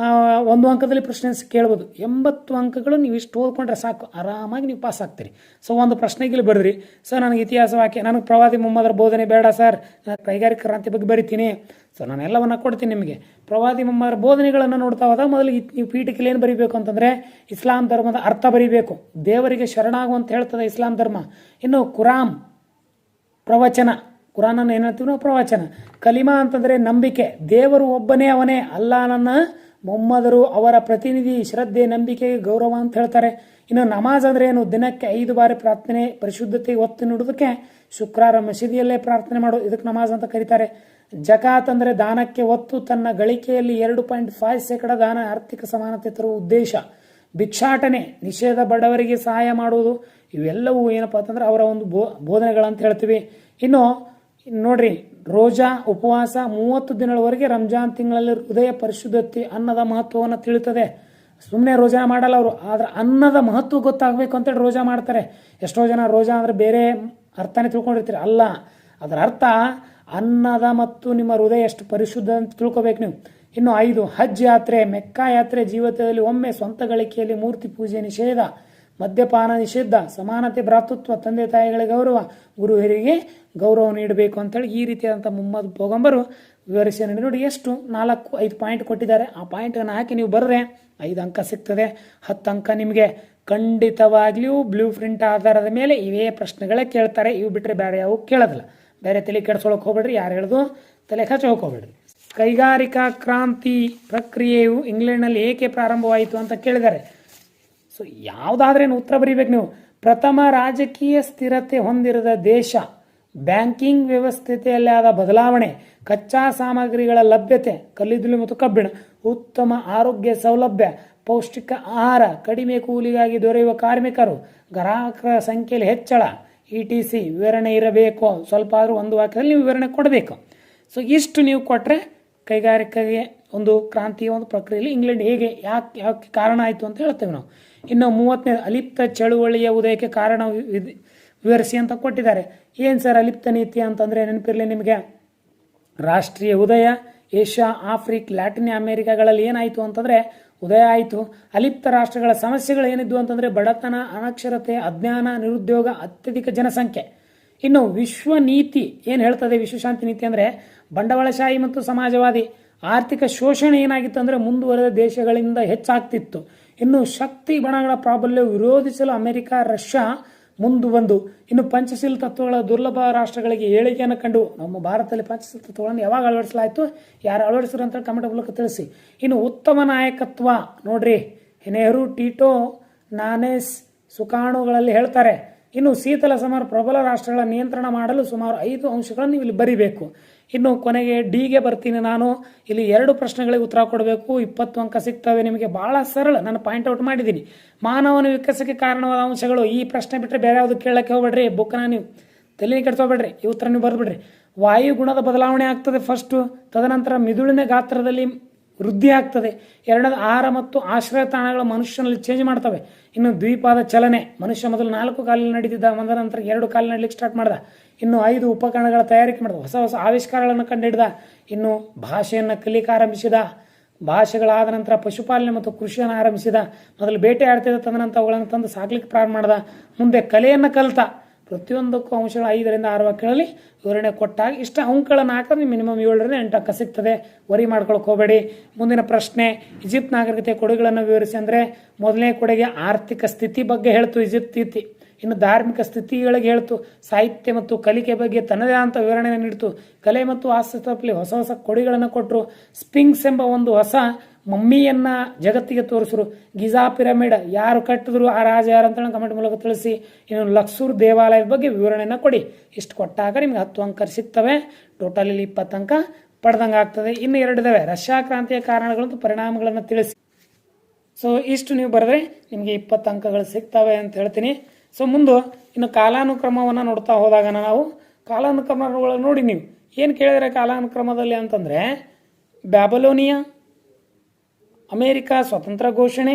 1 ಅಂಕದಲ್ಲಿ ಪ್ರಶ್ನೆ ಕೇಳ್ಬೋದು. 80 ಅಂಕಗಳು ನೀವು ಇಷ್ಟು ಓದ್ಕೊಂಡ್ರೆ ಸಾಕು, ಆರಾಮಾಗಿ ನೀವು ಪಾಸ್ ಆಗ್ತೀರಿ. ಸೊ ಒಂದು ಪ್ರಶ್ನೆಗೆ ಬರೆದ್ರಿ, ಸರ್ ನನಗೆ ಇತಿಹಾಸ ವಾಕ್ಯ, ನನಗೆ ಪ್ರವಾದಿ ಮೊಹಮ್ಮದರ ಬೋಧನೆ ಬೇಡ ಸರ್, ನಾನು ಕೈಗಾರಿಕಾ ಕ್ರಾಂತಿ ಬಗ್ಗೆ ಬರಿತೀನಿ. ಸೊ ನಾನು ಎಲ್ಲವನ್ನ ಕೊಡ್ತೀನಿ ನಿಮಗೆ. ಪ್ರವಾದಿ ಮೊಹಮ್ಮದರ ಬೋಧನೆಗಳನ್ನು ನೋಡ್ತಾ ಹೋದಾಗ ಮೊದಲು ನೀವು ಪೀಠಿಕೆಯಲ್ಲಿ ಏನು ಬರೀಬೇಕು ಅಂತಂದರೆ, ಇಸ್ಲಾಂ ಧರ್ಮದ ಅರ್ಥ ಬರೀಬೇಕು. ದೇವರಿಗೆ ಶರಣಾಗು ಅಂತ ಹೇಳ್ತದೆ ಇಸ್ಲಾಂ ಧರ್ಮ. ಇನ್ನು ಕುರಾನ್ ಪ್ರವಚನ, ಕುರಾನನ್ನು ಏನು ಹೇಳ್ತೀವಿ ನಾವು? ಪ್ರವಚನ. ಕಲಿಮಾ ಅಂತಂದರೆ ನಂಬಿಕೆ, ದೇವರು ಒಬ್ಬನೇ, ಅವನೇ ಅಲ್ಲಾಹನನ್ನ, ಮೊಹಮ್ಮದರು ಅವರ ಪ್ರತಿನಿಧಿ, ಶ್ರದ್ಧೆ, ನಂಬಿಕೆಗೆ ಗೌರವ ಅಂತ ಹೇಳ್ತಾರೆ. ಇನ್ನು ನಮಾಜ್ ಅಂದರೆ ಏನು? ದಿನಕ್ಕೆ 5 ಬಾರಿ ಪ್ರಾರ್ಥನೆ, ಪರಿಶುದ್ಧತೆಗೆ ಒತ್ತು ನೀಡುವುದಕ್ಕೆ ಶುಕ್ರವಾರ ಮಸೀದಿಯಲ್ಲೇ ಪ್ರಾರ್ಥನೆ ಮಾಡೋದು, ಇದಕ್ಕೆ ನಮಾಜ್ ಅಂತ ಕರೀತಾರೆ. ಜಕಾತ್ ಅಂದರೆ ದಾನಕ್ಕೆ ಒತ್ತು, ತನ್ನ ಗಳಿಕೆಯಲ್ಲಿ 2.5% ದಾನ, ಆರ್ಥಿಕ ಸಮಾನತೆ ತರುವ ಉದ್ದೇಶ. ಭಿಕ್ಷಾಟನೆ, ನಿಷೇಧ, ಬಡವರಿಗೆ ಸಹಾಯ ಮಾಡುವುದು, ಇವೆಲ್ಲವೂ ಏನಪ್ಪ ಅಂತಂದ್ರೆ ಅವರ ಒಂದು ಬೋಧನೆಗಳಂತ ಹೇಳ್ತೀವಿ. ಇನ್ನು ನೋಡ್ರಿ, ರೋಜಾ ಉಪವಾಸ 30 ದಿನಗಳವರೆಗೆ ರಂಜಾನ್ ತಿಂಗಳಲ್ಲಿ ಹೃದಯ ಪರಿಶುದ್ಧತೆ, ಅನ್ನದ ಮಹತ್ವವನ್ನು ತಿಳಿತದೆ. ಸುಮ್ಮನೆ ರೋಜಾ ಮಾಡಲ್ಲ ಅವರು, ಆದ್ರೆ ಅನ್ನದ ಮಹತ್ವ ಗೊತ್ತಾಗಬೇಕು ಅಂತೇಳಿ ರೋಜಾ ಮಾಡ್ತಾರೆ. ಎಷ್ಟೋ ಜನ ರೋಜಾ ಅಂದ್ರೆ ಬೇರೆ ಅರ್ಥನೇ ತಿಳ್ಕೊಂಡಿರ್ತೀರಿ, ಅಲ್ಲ, ಅದರ ಅರ್ಥ ಅನ್ನದ ಮತ್ತು ನಿಮ್ಮ ಹೃದಯ ಎಷ್ಟು ಪರಿಶುದ್ಧ ಅಂತ ತಿಳ್ಕೊಬೇಕು ನೀವು. ಇನ್ನು 5 ಹಜ್ ಯಾತ್ರೆ, ಮೆಕ್ಕಾ ಯಾತ್ರೆ, ಜೀವಿತದಲ್ಲಿ ಒಮ್ಮೆ, ಸ್ವಂತ ಗಳಿಕೆಯಲ್ಲಿ ಮೂರ್ತಿ ಪೂಜೆ ನಿಷೇಧ, ಮದ್ಯಪಾನ ನಿಷಿದ್ಧ, ಸಮಾನತೆ, ಭ್ರಾತೃತ್ವ, ತಂದೆ ತಾಯಿಗಳಿಗೆ ಗೌರವ, ಗುರು ಹಿರಿಗೆ ಗೌರವ ನೀಡಬೇಕು ಅಂತೇಳಿ ಈ ರೀತಿಯಾದಂಥ ಮೊಹಮ್ಮದ್ ಪೈಗಂಬರು ವಿವರಿಸಿ ನೋಡಿ. ಎಷ್ಟು 4-5 ಪಾಯಿಂಟ್ ಕೊಟ್ಟಿದ್ದಾರೆ. ಆ ಪಾಯಿಂಟನ್ನು ಹಾಕಿ ನೀವು ಬರೆದ್ರೆ 5 ಅಂಕ ಸಿಗ್ತದೆ. 10 ಅಂಕ ನಿಮಗೆ ಖಂಡಿತವಾಗ್ಲೂ ಬ್ಲೂ ಪ್ರಿಂಟ್ ಆಧಾರದ ಮೇಲೆ ಇವೇ ಪ್ರಶ್ನೆಗಳೇ ಕೇಳ್ತಾರೆ. ಇವು ಬಿಟ್ಟರೆ ಬೇರೆ ಯಾವ ಕೇಳೋದಿಲ್ಲ. ಬೇರೆ ತಲೆ ಕೆಡ್ಸ್ಕೊಳಕ್ಕೆ ಹೋಗ್ಬೇಡ್ರಿ, ಯಾರು ಹೇಳ್ದು ತಲೆ ಹಚ್ಚೋಕೆ ಹೋಗ್ಬೇಡ್ರಿ. ಕೈಗಾರಿಕಾ ಕ್ರಾಂತಿ ಪ್ರಕ್ರಿಯೆಯು ಇಂಗ್ಲೆಂಡ್ನಲ್ಲಿ ಏಕೆ ಪ್ರಾರಂಭವಾಯಿತು ಅಂತ ಕೇಳಿದ್ದಾರೆ. ಸೊ ಯಾವುದಾದ್ರೇನು ಉತ್ತರ ಬರೀಬೇಕು ನೀವು. ಪ್ರಥಮ ರಾಜಕೀಯ ಸ್ಥಿರತೆ ಹೊಂದಿರದ ದೇಶ, ಬ್ಯಾಂಕಿಂಗ್ ವ್ಯವಸ್ಥೆಯಲ್ಲಿ ಆದ ಬದಲಾವಣೆ, ಕಚ್ಚಾ ಸಾಮಗ್ರಿಗಳ ಲಭ್ಯತೆ, ಕಲ್ಲಿದ್ದಲು ಮತ್ತು ಕಬ್ಬಿಣ, ಉತ್ತಮ ಆರೋಗ್ಯ ಸೌಲಭ್ಯ, ಪೌಷ್ಟಿಕ ಆಹಾರ, ಕಡಿಮೆ ಕೂಲಿಗಾಗಿ ದೊರೆಯುವ ಕಾರ್ಮಿಕರು, ಗ್ರಾಹಕರ ಸಂಖ್ಯೆಯಲ್ಲಿ ಹೆಚ್ಚಳ, ETC ವಿವರಣೆ ಇರಬೇಕು. ಸ್ವಲ್ಪ ಆದರೂ ಒಂದು ವಾಕ್ಯದಲ್ಲಿ ನೀವು ವಿವರಣೆ ಕೊಡಬೇಕು. ಸೊ ಇಷ್ಟು ನೀವು ಕೊಟ್ಟರೆ ಕೈಗಾರಿಕೆಗೆ ಒಂದು ಕ್ರಾಂತಿಯ ಒಂದು ಪ್ರಕ್ರಿಯೆಯಲ್ಲಿ ಇಂಗ್ಲೆಂಡ್ ಹೇಗೆ ಯಾಕೆ ಕಾರಣ ಆಯಿತು ಅಂತ ಹೇಳ್ತೇವೆ ನಾವು. ಇನ್ನು 30ನೇ ಅಲಿಪ್ತ ಚಳುವಳಿಯ ಉದಯಕ್ಕೆ ಕಾರಣ ವಿವರಿಸಿ ಅಂತ ಕೊಟ್ಟಿದ್ದಾರೆ. ಏನು ಸರ್ ಅಲಿಪ್ತ ನೀತಿ ಅಂತಂದರೆ ನೆನಪಿರಲಿ ನಿಮಗೆ, ರಾಷ್ಟ್ರೀಯ ಉದಯ ಏಷ್ಯಾ, ಆಫ್ರಿಕ್, ಲ್ಯಾಟಿನ್ ಅಮೆರಿಕಾಗಳಲ್ಲಿ ಏನಾಯಿತು ಅಂತಂದರೆ ಉದಯ ಆಯಿತು. ಅಲಿಪ್ತ ರಾಷ್ಟ್ರಗಳ ಸಮಸ್ಯೆಗಳು ಏನಿದ್ವು ಅಂತಂದರೆ ಬಡತನ, ಅನಕ್ಷರತೆ, ಅಜ್ಞಾನ, ನಿರುದ್ಯೋಗ, ಅತ್ಯಧಿಕ ಜನಸಂಖ್ಯೆ. ಇನ್ನು ವಿಶ್ವ ನೀತಿ ಏನು ಹೇಳ್ತದೆ, ವಿಶ್ವಶಾಂತಿ ನೀತಿ ಅಂದರೆ ಬಂಡವಾಳಶಾಹಿ ಮತ್ತು ಸಮಾಜವಾದಿ ಆರ್ಥಿಕ ಶೋಷಣೆ ಏನಾಗಿತ್ತು ಅಂದರೆ ಮುಂದುವರೆದ ದೇಶಗಳಿಂದ ಹೆಚ್ಚಾಗ್ತಿತ್ತು. ಇನ್ನು ಶಕ್ತಿ ಬಣಗಳ ಪ್ರಾಬಲ್ಯ ವಿರೋಧಿಸಲು ಅಮೆರಿಕ, ರಷ್ಯಾ ಮುಂದೆ ಬಂದು, ಇನ್ನು ಪಂಚಶೀಲ ತತ್ವಗಳ ದುರ್ಲಭ ರಾಷ್ಟ್ರಗಳಿಗೆ ಏಳಿಗೆಯನ್ನು ಕಂಡು. ನಮ್ಮ ಭಾರತದಲ್ಲಿ ಪಂಚಶೀಲ ತತ್ವಗಳನ್ನು ಯಾವಾಗ ಅಳವಡಿಸಲಾಯಿತು, ಯಾರು ಅಳವಡಿಸಿದ್ರು ಅಂತ ಕಮೆಂಟ್ ಮೂಲಕ ತಿಳಿಸಿ. ಇನ್ನು ಉತ್ತಮ ನಾಯಕತ್ವ ನೋಡ್ರಿ, ನೆಹರು, ಟಿಟೋ, ನಾನೆಸ್, ಸುಕಾಣುಗಳಲ್ಲಿ ಹೇಳ್ತಾರೆ. ಇನ್ನು ಶೀತಲ ಸಮರ ಪ್ರಬಲ ರಾಷ್ಟ್ರಗಳ ನಿಯಂತ್ರಣ ಮಾಡಲು ಸುಮಾರು 5 ಅಂಶಗಳನ್ನು ನೀವು ಇಲ್ಲಿ ಬರೀಬೇಕು. ಇನ್ನು ಕೊನೆಗೆ ಡಿಗೆ ಬರ್ತೀನಿ ನಾನು. ಇಲ್ಲಿ 2 ಪ್ರಶ್ನೆಗಳಿಗೆ ಉತ್ತರ ಕೊಡಬೇಕು, 20 ಅಂಕ ಸಿಗ್ತವೆ ನಿಮಗೆ. ಭಾಳ ಸರಳ, ನಾನು ಪಾಯಿಂಟ್ ಔಟ್ ಮಾಡಿದ್ದೀನಿ. ಮಾನವನ ವಿಕಾಸಕ್ಕೆ ಕಾರಣವಾದ ಅಂಶಗಳು, ಈ ಪ್ರಶ್ನೆ ಬಿಟ್ಟರೆ ಬೇರೆ ಯಾವುದು ಕೇಳಕ್ಕೆ ಹೋಗ್ಬೇಡ್ರಿ. ಬುಕ್ನ ನೀವು ತಲೆನೇ ಕೆಡ್ಸೋಬೇಡ್ರಿ, ಈ ಉತ್ತರ ನೀವು ಬರೆದ್ಬಿಡ್ರಿ. ವಾಯು ಗುಣದ ಬದಲಾವಣೆ ಆಗ್ತದೆ ಫಸ್ಟು, ತದನಂತರ ಮಿದುಳಿನ ಗಾತ್ರದಲ್ಲಿ ವೃದ್ಧಿ ಆಗ್ತದೆ. ಎರಡನೇದು ಆಹಾರ ಮತ್ತು ಆಶ್ರಯ ತಾಣಗಳ ಮನುಷ್ಯನಲ್ಲಿ ಚೇಂಜ್ ಮಾಡ್ತವೆ. ಇನ್ನು ದ್ವೀಪಾದ ಚಲನೆ, ಮನುಷ್ಯ ಮೊದಲು 4 ಕಾಲಿನಲ್ಲಿ ನಡೀತಿದ್ದ, ಮೊದಲ ನಂತರ 2 ಕಾಲಿನಲ್ಲಿ ನಡೀಲಿಕ್ಕೆ ಸ್ಟಾರ್ಟ್ ಮಾಡ್ದ. ಇನ್ನು 5 ಉಪಕರಣಗಳ ತಯಾರಿಕೆ ಮಾಡಿದ, ಹೊಸ ಹೊಸ ಆವಿಷ್ಕಾರಗಳನ್ನು ಕಂಡುಹಿಡಿದ. ಇನ್ನು ಭಾಷೆಯನ್ನು ಕಲಿಕೆ ಆರಂಭಿಸಿದ, ಭಾಷೆಗಳಾದ ನಂತರ ಪಶುಪಾಲನೆ ಮತ್ತು ಕೃಷಿಯನ್ನು ಆರಂಭಿಸಿದ. ಮೊದಲು ಬೇಟೆ ಆಡ್ತಿದ್ದ, ತದನಂತರ ಅವುಗಳನ್ನು ತಂದು ಸಾಕ್ಲಿಕ್ಕೆ ಪ್ರಾರಂಭ ಮಾಡ್ದ. ಮುಂದೆ ಕಲೆಯನ್ನು ಕಲಿತ. ಪ್ರತಿಯೊಂದಕ್ಕೂ ಅಂಶಗಳು 5ರಿಂದ 6 ವಾಕ್ಯಗಳಲ್ಲಿ ವಿವರಣೆ ಕೊಟ್ಟಾಗ ಇಷ್ಟ ಅಂಕಗಳನ್ನು ಹಾಕಿದ್ರೆ ಮಿನಿಮಮ್ 7ರಿಂದ 8 ಅಂಕ ಸಿಗ್ತದೆ. ವರಿ ಮಾಡ್ಕೊಳಕ್ಕೆ ಹೋಗಬೇಡಿ. ಮುಂದಿನ ಪ್ರಶ್ನೆ, ಈಜಿಪ್ಟ್ ನಾಗರಿಕತೆಯ ಕೊಡುಗೆಗಳನ್ನು ವಿವರಿಸಿ ಅಂದರೆ ಮೊದಲನೇ ಕೊಡುಗೆ ಆರ್ಥಿಕ ಸ್ಥಿತಿ ಬಗ್ಗೆ ಹೇಳ್ತು ಈಜಿಪ್ಟ್ ಸ್ಥಿತಿ. ಇನ್ನು ಧಾರ್ಮಿಕ ಸ್ಥಿತಿಗಳಿಗೆ ಹೇಳ್ತು. ಸಾಹಿತ್ಯ ಮತ್ತು ಕಲಿಕೆ ಬಗ್ಗೆ ತನ್ನದೇ ಅಂತ ವಿವರಣೆಯನ್ನು ನೀಡ್ತು. ಕಲೆ ಮತ್ತು ವಾಸ್ತುಶಿಲ್ಪದಲ್ಲಿ ಹೊಸ ಹೊಸ ಕೊಡುಗೆಗಳನ್ನು ಕೊಟ್ಟರು. ಸ್ಪಿಂಕ್ಸ್ ಎಂಬ ಒಂದು ಹೊಸ ಮಮ್ಮಿಯನ್ನ ಜಗತ್ತಿಗೆ ತೋರಿಸಿದ್ರು. ಗಿಜಾ ಪಿರಮಿಡ್ ಯಾರು ಕಟ್ಟಿದ್ರು, ಆ ರಾಜ ಯಾರು ಅಂತ ಕಮೆಂಟ್ ಮೂಲಕ ತಿಳಿಸಿ. ಇನ್ನು ಲಕ್ಸೂರ್ ದೇವಾಲಯದ ಬಗ್ಗೆ ವಿವರಣೆಯನ್ನು ಕೊಡಿ. ಇಷ್ಟು ಕೊಟ್ಟಾಗ ನಿಮ್ಗೆ 10 ಅಂಕ ಸಿಗ್ತವೆ. ಟೋಟಲ್ ಇಲ್ಲಿ 20 ಅಂಕ ಪಡೆದಂಗೆ ಆಗ್ತದೆ. ಇನ್ನು 2 ಇದಾವೆ, ರಷ್ಯಾ ಕ್ರಾಂತಿಯ ಕಾರಣಗಳು ಮತ್ತು ಪರಿಣಾಮಗಳನ್ನು ತಿಳಿಸಿ. ಸೊ ಇಷ್ಟು ನೀವು ಬರೆದ್ರೆ ನಿಮಗೆ 20 ಅಂಕಗಳು ಸಿಗ್ತವೆ ಅಂತ ಹೇಳ್ತೀನಿ. ಸೊ ಮುಂದೆ ಇನ್ನು ಕಾಲಾನುಕ್ರಮವನ್ನು ನೋಡ್ತಾ ಹೋದಾಗ ನಾವು ಕಾಲಾನುಕ್ರಮಗಳನ್ನು ನೋಡಿ ನೀವು ಏನು ಕೇಳಿದರೆ ಕಾಲಾನುಕ್ರಮದಲ್ಲಿ ಅಂತಂದರೆ ಬ್ಯಾಬಿಲೋನಿಯಾ, ಅಮೇರಿಕಾ ಸ್ವಾತಂತ್ರ್ಯ ಘೋಷಣೆ,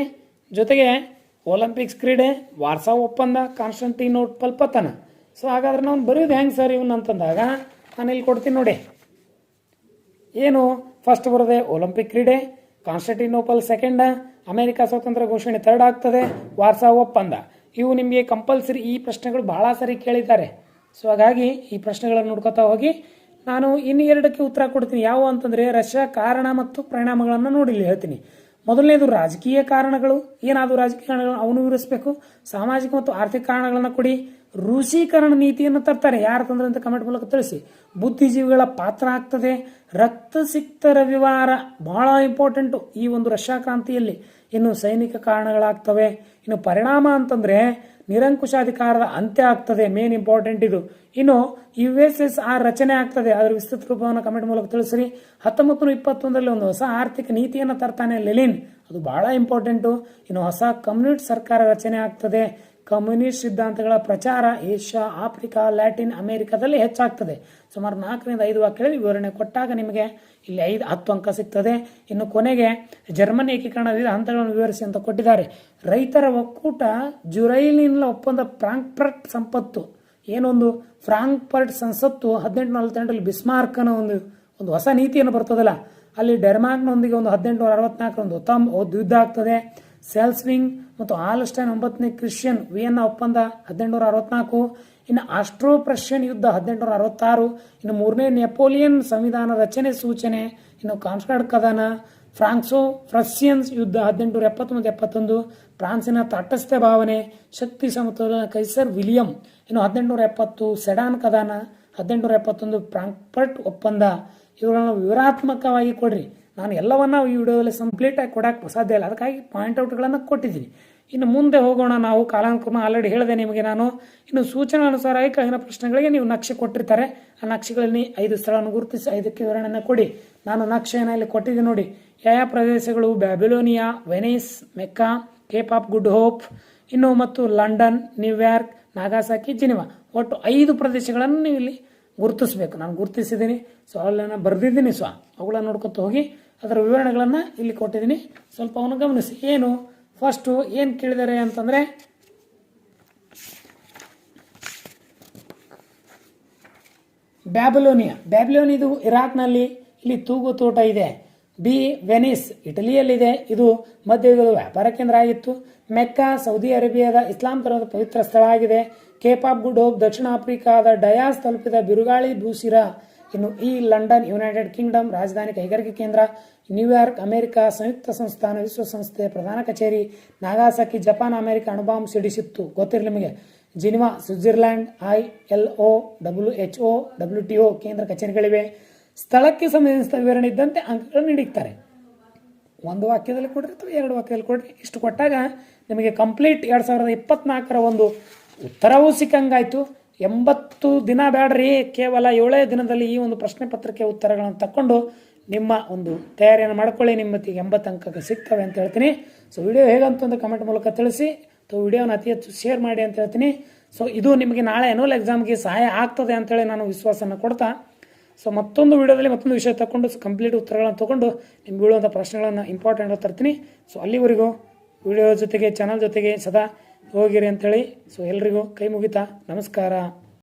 ಜೊತೆಗೆ ಒಲಿಂಪಿಕ್ಸ್ ಕ್ರೀಡೆ, ವಾರ್ಸಾ ಒಪ್ಪಂದ, ಕಾನ್ಸ್ಟಂಟಿನೋಪಲ್ ಪತನ. ಸೊ ಹಾಗಾದ್ರೆ ನಾವು ಬರೆಯೋದು ಹೆಂಗೆ ಸರ್ ಇವನ್ನ ಅಂತಂದಾಗ ನಾನು ಇಲ್ಲಿ ಕೊಡ್ತೀನಿ ನೋಡಿ. ಏನು ಫಸ್ಟ್ ಬರೋದೆ ಒಲಿಂಪಿಕ್ ಕ್ರೀಡೆ, ಕಾನ್ಸ್ಟಂಟಿನೋಪಲ್ ಸೆಕೆಂಡ, ಅಮೇರಿಕಾ ಸ್ವಾತಂತ್ರ್ಯ ಘೋಷಣೆ 3rd ಆಗ್ತದೆ, ವಾರ್ಸಾ ಒಪ್ಪಂದ. ಇವು ನಿಮಗೆ ಕಂಪಲ್ಸರಿ ಈ ಪ್ರಶ್ನೆಗಳು ಭಾಳ ಸರಿ ಕೇಳಿದ್ದಾರೆ. ಸೊ ಹಾಗಾಗಿ ಈ ಪ್ರಶ್ನೆಗಳನ್ನು ನೋಡ್ಕೊತಾ ಹೋಗಿ. ನಾನು ಇನ್ನು 2ಕ್ಕೆ ಉತ್ತರ ಕೊಡ್ತೀನಿ. ಯಾವ ಅಂತಂದರೆ ರಷ್ಯಾ ಕಾರಣ ಮತ್ತು ಪರಿಣಾಮಗಳನ್ನು ನೋಡಿ ಇಲ್ಲಿ ಹೇಳ್ತೀನಿ. ಮೊದಲನೇದು ರಾಜಕೀಯ ಕಾರಣಗಳು. ಏನಾದರೂ ರಾಜಕೀಯ ಕಾರಣಗಳು ಅವನು ವಿವರಿಸಬೇಕು. ಸಾಮಾಜಿಕ ಮತ್ತು ಆರ್ಥಿಕ ಕಾರಣಗಳನ್ನು ಕೊಡಿ. ರುಚೀಕರಣ ನೀತಿಯನ್ನು ತರ್ತಾರೆ. ಯಾರು ತಂದ್ರೆ ಅಂತ ಕಮೆಂಟ್ ಮೂಲಕ ತಿಳಿಸಿ. ಬುದ್ಧಿಜೀವಿಗಳ ಪಾತ್ರ ಆಗ್ತದೆ. ರಕ್ತಸಿಕ್ತ ರವಿವಾರ ಬಹಳ ಇಂಪಾರ್ಟೆಂಟು ಈ ಒಂದು ರಷ್ಯಾ ಕ್ರಾಂತಿಯಲ್ಲಿ. ಇನ್ನು ಸೈನಿಕ ಕಾರಣಗಳಾಗ್ತವೆ. ಇನ್ನು ಪರಿಣಾಮ ಅಂತಂದರೆ ನಿರಂಕುಶಾಧಿಕಾರದ ಅಂತ್ಯ ಆಗ್ತದೆ, ಮೇನ್ ಇಂಪಾರ್ಟೆಂಟ್ ಇದು. ಇನ್ನು USSR ರಚನೆ ಆಗ್ತದೆ, ಅದರ ವಿಸ್ತೃತ ರೂಪವನ್ನು ಕಮೆಂಟ್ ಮೂಲಕ ತಿಳಿಸ್ರಿ. 1921ರಲ್ಲಿ ಒಂದು ಹೊಸ ಆರ್ಥಿಕ ನೀತಿಯನ್ನು ತರ್ತಾನೆ ಲೆನಿನ್, ಅದು ಬಹಳ ಇಂಪಾರ್ಟೆಂಟು. ಇನ್ನು ಹೊಸ ಕಮ್ಯುನಿಸ್ಟ್ ಸರ್ಕಾರ ರಚನೆ ಆಗ್ತದೆ. ಕಮ್ಯುನಿಸ್ಟ್ ಸಿದ್ಧಾಂತಗಳ ಪ್ರಚಾರ ಏಷ್ಯಾ, ಆಫ್ರಿಕಾ, ಲ್ಯಾಟಿನ್ ಅಮೆರಿಕಾದಲ್ಲಿ ಹೆಚ್ಚಾಗ್ತದೆ. ಸುಮಾರು 4ರಿಂದ 5 ವಾಕ್ಯಗಳಲ್ಲಿ ವಿವರಣೆ ಕೊಟ್ಟಾಗ ನಿಮಗೆ ಇಲ್ಲಿ 10 ಅಂಕ ಸಿಗ್ತದೆ. ಇನ್ನು ಕೊನೆಗೆ ಜರ್ಮನ್ ಏಕೀಕರಣದ ಹಂತಗಳನ್ನು ವಿವರಿಸಿ ಅಂತ ಕೊಟ್ಟಿದ್ದಾರೆ. ರೈತರ ಒಕ್ಕೂಟ, ಜುರೈಲಿನ ಒಪ್ಪಂದ, ಫ್ರಾಂಕ್ಫರ್ಟ್ ಸಂಪತ್ತು. ಏನೊಂದು ಫ್ರಾಂಕ್ಫರ್ಟ್ ಸಂಸತ್ತು 1848ರಲ್ಲಿ ಬಿಸ್ಮಾರ್ಕನ ಒಂದು ಹೊಸ ನೀತಿಯನ್ನು ಬರ್ತದಲ್ಲ, ಅಲ್ಲಿ ಡೆನ್ಮಾರ್ಕ್ನೊಂದಿಗೆ ಒಂದು 1864 ಯುದ್ಧ ಆಗ್ತದೆ. ಸೆಲ್ಸ್ವಿಂಗ್ ಮತ್ತು ಆಲ್ಸ್ಟೈನ್ 9ನೇ ಕ್ರಿಶ್ಚಿಯನ್ ವಿಯೆನ್ನಾ ಒಪ್ಪಂದ 1864. ಇನ್ನು ಆಸ್ಟ್ರೋ ಪ್ರಷ್ಯನ್ ಯುದ್ಧ 1866. ಇನ್ನು 3ನೇ ನೆಪೋಲಿಯನ್ ಸಂವಿಧಾನ ರಚನೆ ಸೂಚನೆ. ಇನ್ನು ಕಾನ್ಸ್ಟಾಡ್ ಕದನ ಫ್ರಸಿಯನ್ಸ್ ಯುದ್ಧ 1870-71, ಫ್ರಾನ್ಸಿನ ತಟಸ್ಥ ಭಾವನೆ, ಶಕ್ತಿ ಸಮತೋಲನ, ಕೈಸರ್ ವಿಲಿಯಂ ಇನ್ನು 1870, ಸೆಡಾನ್ ಕದನ 1871, ಫ್ರಾಂಕ್ಫರ್ಟ್ ಒಪ್ಪಂದ. ಇವುಗಳನ್ನು ವಿವರಾತ್ಮಕವಾಗಿ ಕೊಡ್ರಿ. ನಾನು ಎಲ್ಲವನ್ನ ಈ ವಿಡಿಯೋದಲ್ಲಿ ಕಂಪ್ಲೀಟ್ ಆಗಿ ಕೊಡಕ್ಕೆ ಸಾಧ್ಯ ಇಲ್ಲ, ಅದಕ್ಕಾಗಿ ಪಾಯಿಂಟ್ ಔಟ್ಗಳನ್ನು ಕೊಟ್ಟಿದ್ದೀನಿ. ಇನ್ನು ಮುಂದೆ ಹೋಗೋಣ ನಾವು. ಕಾಲಾನುಕ್ರಮ ಆಲ್ರೆಡಿ ಹೇಳಿದೆ ನಿಮಗೆ ನಾನು. ಇನ್ನು ಸೂಚನೆ ಅನುಸಾರ ಕೆಳಗಿನ ಪ್ರಶ್ನೆಗಳಿಗೆ ನೀವು ನಕ್ಷೆ ಕೊಟ್ಟಿರ್ತಾರೆ. ಆ ನಕ್ಷೆಗಳಲ್ಲಿ 5 ಸ್ಥಳವನ್ನು ಗುರುತಿಸಿ 5ಕ್ಕೆ ವಿವರಣೆಯನ್ನು ಕೊಡಿ. ನಾನು ನಕ್ಷೆಯನ್ನು ಇಲ್ಲಿ ಕೊಟ್ಟಿದ್ದೀನಿ ನೋಡಿ. ಯಾವ ಪ್ರದೇಶಗಳು? Babylonia, Venice, Mecca, Cape of good hope ಇನ್ನು ಮತ್ತು ಲಂಡನ್, ನ್ಯೂಯಾರ್ಕ್, ನಾಗಾಸಾಕಿ, ಜಿನಿವಾ. ಒಟ್ಟು 5 ಪ್ರದೇಶಗಳನ್ನು ನೀವು ಇಲ್ಲಿ ಗುರುತಿಸಬೇಕು. ನಾನು ಗುರುತಿಸಿದ್ದೀನಿ, ಸೊ ಅವೆಲ್ಲ ಬರೆದಿದ್ದೀನಿ. ಅವುಗಳನ್ನು ನೋಡ್ಕೊತ ಹೋಗಿ ಅದರ ವಿವರಣೆಗಳನ್ನು ಇಲ್ಲಿ ಕೊಟ್ಟಿದ್ದೀನಿ. ಸ್ವಲ್ಪ ಅವನು ಗಮನಿಸಿ. ಏನು ಫಸ್ಟು ಏನು ಕೇಳಿದ್ದಾರೆ ಅಂತಂದರೆ, ಬ್ಯಾಬಿಲೋನಿಯಾ ಇದು ಇರಾಕ್ನಲ್ಲಿ, ಇಲ್ಲಿ ತೂಗು ತೋಟ ಇದೆ. ಬಿ, ವೆನಿಸ್ ಇಟಲಿಯಲ್ಲಿದೆ, ಇದು ಮಧ್ಯಯುಗದ ವ್ಯಾಪಾರ ಕೇಂದ್ರ ಆಗಿತ್ತು. ಮೆಕ್ಕಾ ಸೌದಿ ಅರೇಬಿಯಾದ ಇಸ್ಲಾಂ ಧರ್ಮದ ಪವಿತ್ರ ಸ್ಥಳ ಆಗಿದೆ. ಕೇಪ್ ಆಫ್ ಗುಡ್ ಹೋಪ್ ದಕ್ಷಿಣ ಆಫ್ರಿಕಾದ ಡಯಾಸ್ ತಲುಪಿದ ಬಿರುಗಾಳಿ ಭೂಸಿರ. ಇನ್ನು ಈ ಲಂಡನ್ ಯುನೈಟೆಡ್ ಕಿಂಗ್ಡಮ್ ರಾಜಧಾನಿ ಕೈಗಾರಿಕೆ ಕೇಂದ್ರ. ನ್ಯೂಯಾರ್ಕ್ ಅಮೆರಿಕ ಸಂಯುಕ್ತ ಸಂಸ್ಥಾನ ವಿಶ್ವಸಂಸ್ಥೆಯ ಪ್ರಧಾನ ಕಚೇರಿ. ನಾಗಾಸಾಕಿ ಜಪಾನ್ ಅಮೆರಿಕ ಅಣುಬಾಂಬ್ ಸಿಡಿಸಿತ್ತು, ಗೊತ್ತಿರಲಿ ನಿಮಗೆ. Geneva Switzerland. ILO, WHO, WTO ಕೇಂದ್ರ ಕಚೇರಿಗಳಿವೆ. ಸ್ಥಳಕ್ಕೆ ಸಂಬಂಧಿಸಿದ ವಿವರಣೆ ಇದ್ದಂತೆ ಅಂಕಗಳನ್ನು ನೀಡುತ್ತಾರೆ. 1 ವಾಕ್ಯದಲ್ಲಿ ಕೊಡ್ರಿ ಅಥವಾ 2 ವಾಕ್ಯದಲ್ಲಿ ಕೊಡ್ರಿ. ಇಷ್ಟು ಕೊಟ್ಟಾಗ ನಿಮಗೆ ಕಂಪ್ಲೀಟ್ 2024 ಒಂದು ಉತ್ತರವೂ ಸಿಕ್ಕಂಗಾಯ್ತು. 80 ದಿನ ಬೇಡ್ರಿ, ಕೇವಲ 7 ದಿನದಲ್ಲಿ ಈ ಒಂದು ಪ್ರಶ್ನೆ ಪತ್ರಿಕೆ ಉತ್ತರಗಳನ್ನು ತಕ್ಕೊಂಡು ನಿಮ್ಮ ಒಂದು ತಯಾರಿಯನ್ನು ಮಾಡ್ಕೊಳ್ಳಿ. ನಿಮ್ಮ 80 ಅಂಕಕ್ಕೆ ಸಿಗ್ತವೆ ಅಂತ ಹೇಳ್ತೀನಿ. ಸೊ ವಿಡಿಯೋ ಹೇಗಂತಂದು ಕಮೆಂಟ್ ಮೂಲಕ ತಿಳಿಸಿ. ವಿಡಿಯೋನ ಅತಿ ಹೆಚ್ಚು ಶೇರ್ ಮಾಡಿ ಅಂತ ಹೇಳ್ತೀನಿ. ಸೊ ಇದು ನಿಮಗೆ ನಾಳೆ ಆ್ಯನುವಲ್ ಎಕ್ಸಾಮ್ಗೆ ಸಹಾಯ ಆಗ್ತದೆ ಅಂತೇಳಿ ನಾನು ವಿಶ್ವಾಸನ ಕೊಡ್ತಾ, ಸೊ ಮತ್ತೊಂದು ವಿಡಿಯೋದಲ್ಲಿ ಮತ್ತೊಂದು ವಿಷಯ ತಗೊಂಡು ಕಂಪ್ಲೀಟ್ ಉತ್ತರಗಳನ್ನು ತೊಗೊಂಡು ನಿಮ್ಗೆ ಬೀಳುವಂಥ ಪ್ರಶ್ನೆಗಳನ್ನು ಇಂಪಾರ್ಟೆಂಟ್ ತರ್ತೀನಿ. ಸೊ ಅಲ್ಲಿವರೆಗೂ ವಿಡಿಯೋ ಜೊತೆಗೆ ಚಾನಲ್ ಜೊತೆಗೆ ಸದಾ ಹೋಗಿರಿ ಅಂಥೇಳಿ. ಸೊ ಎಲ್ರಿಗೂ ಕೈ ಮುಗಿತಾ ನಮಸ್ಕಾರ.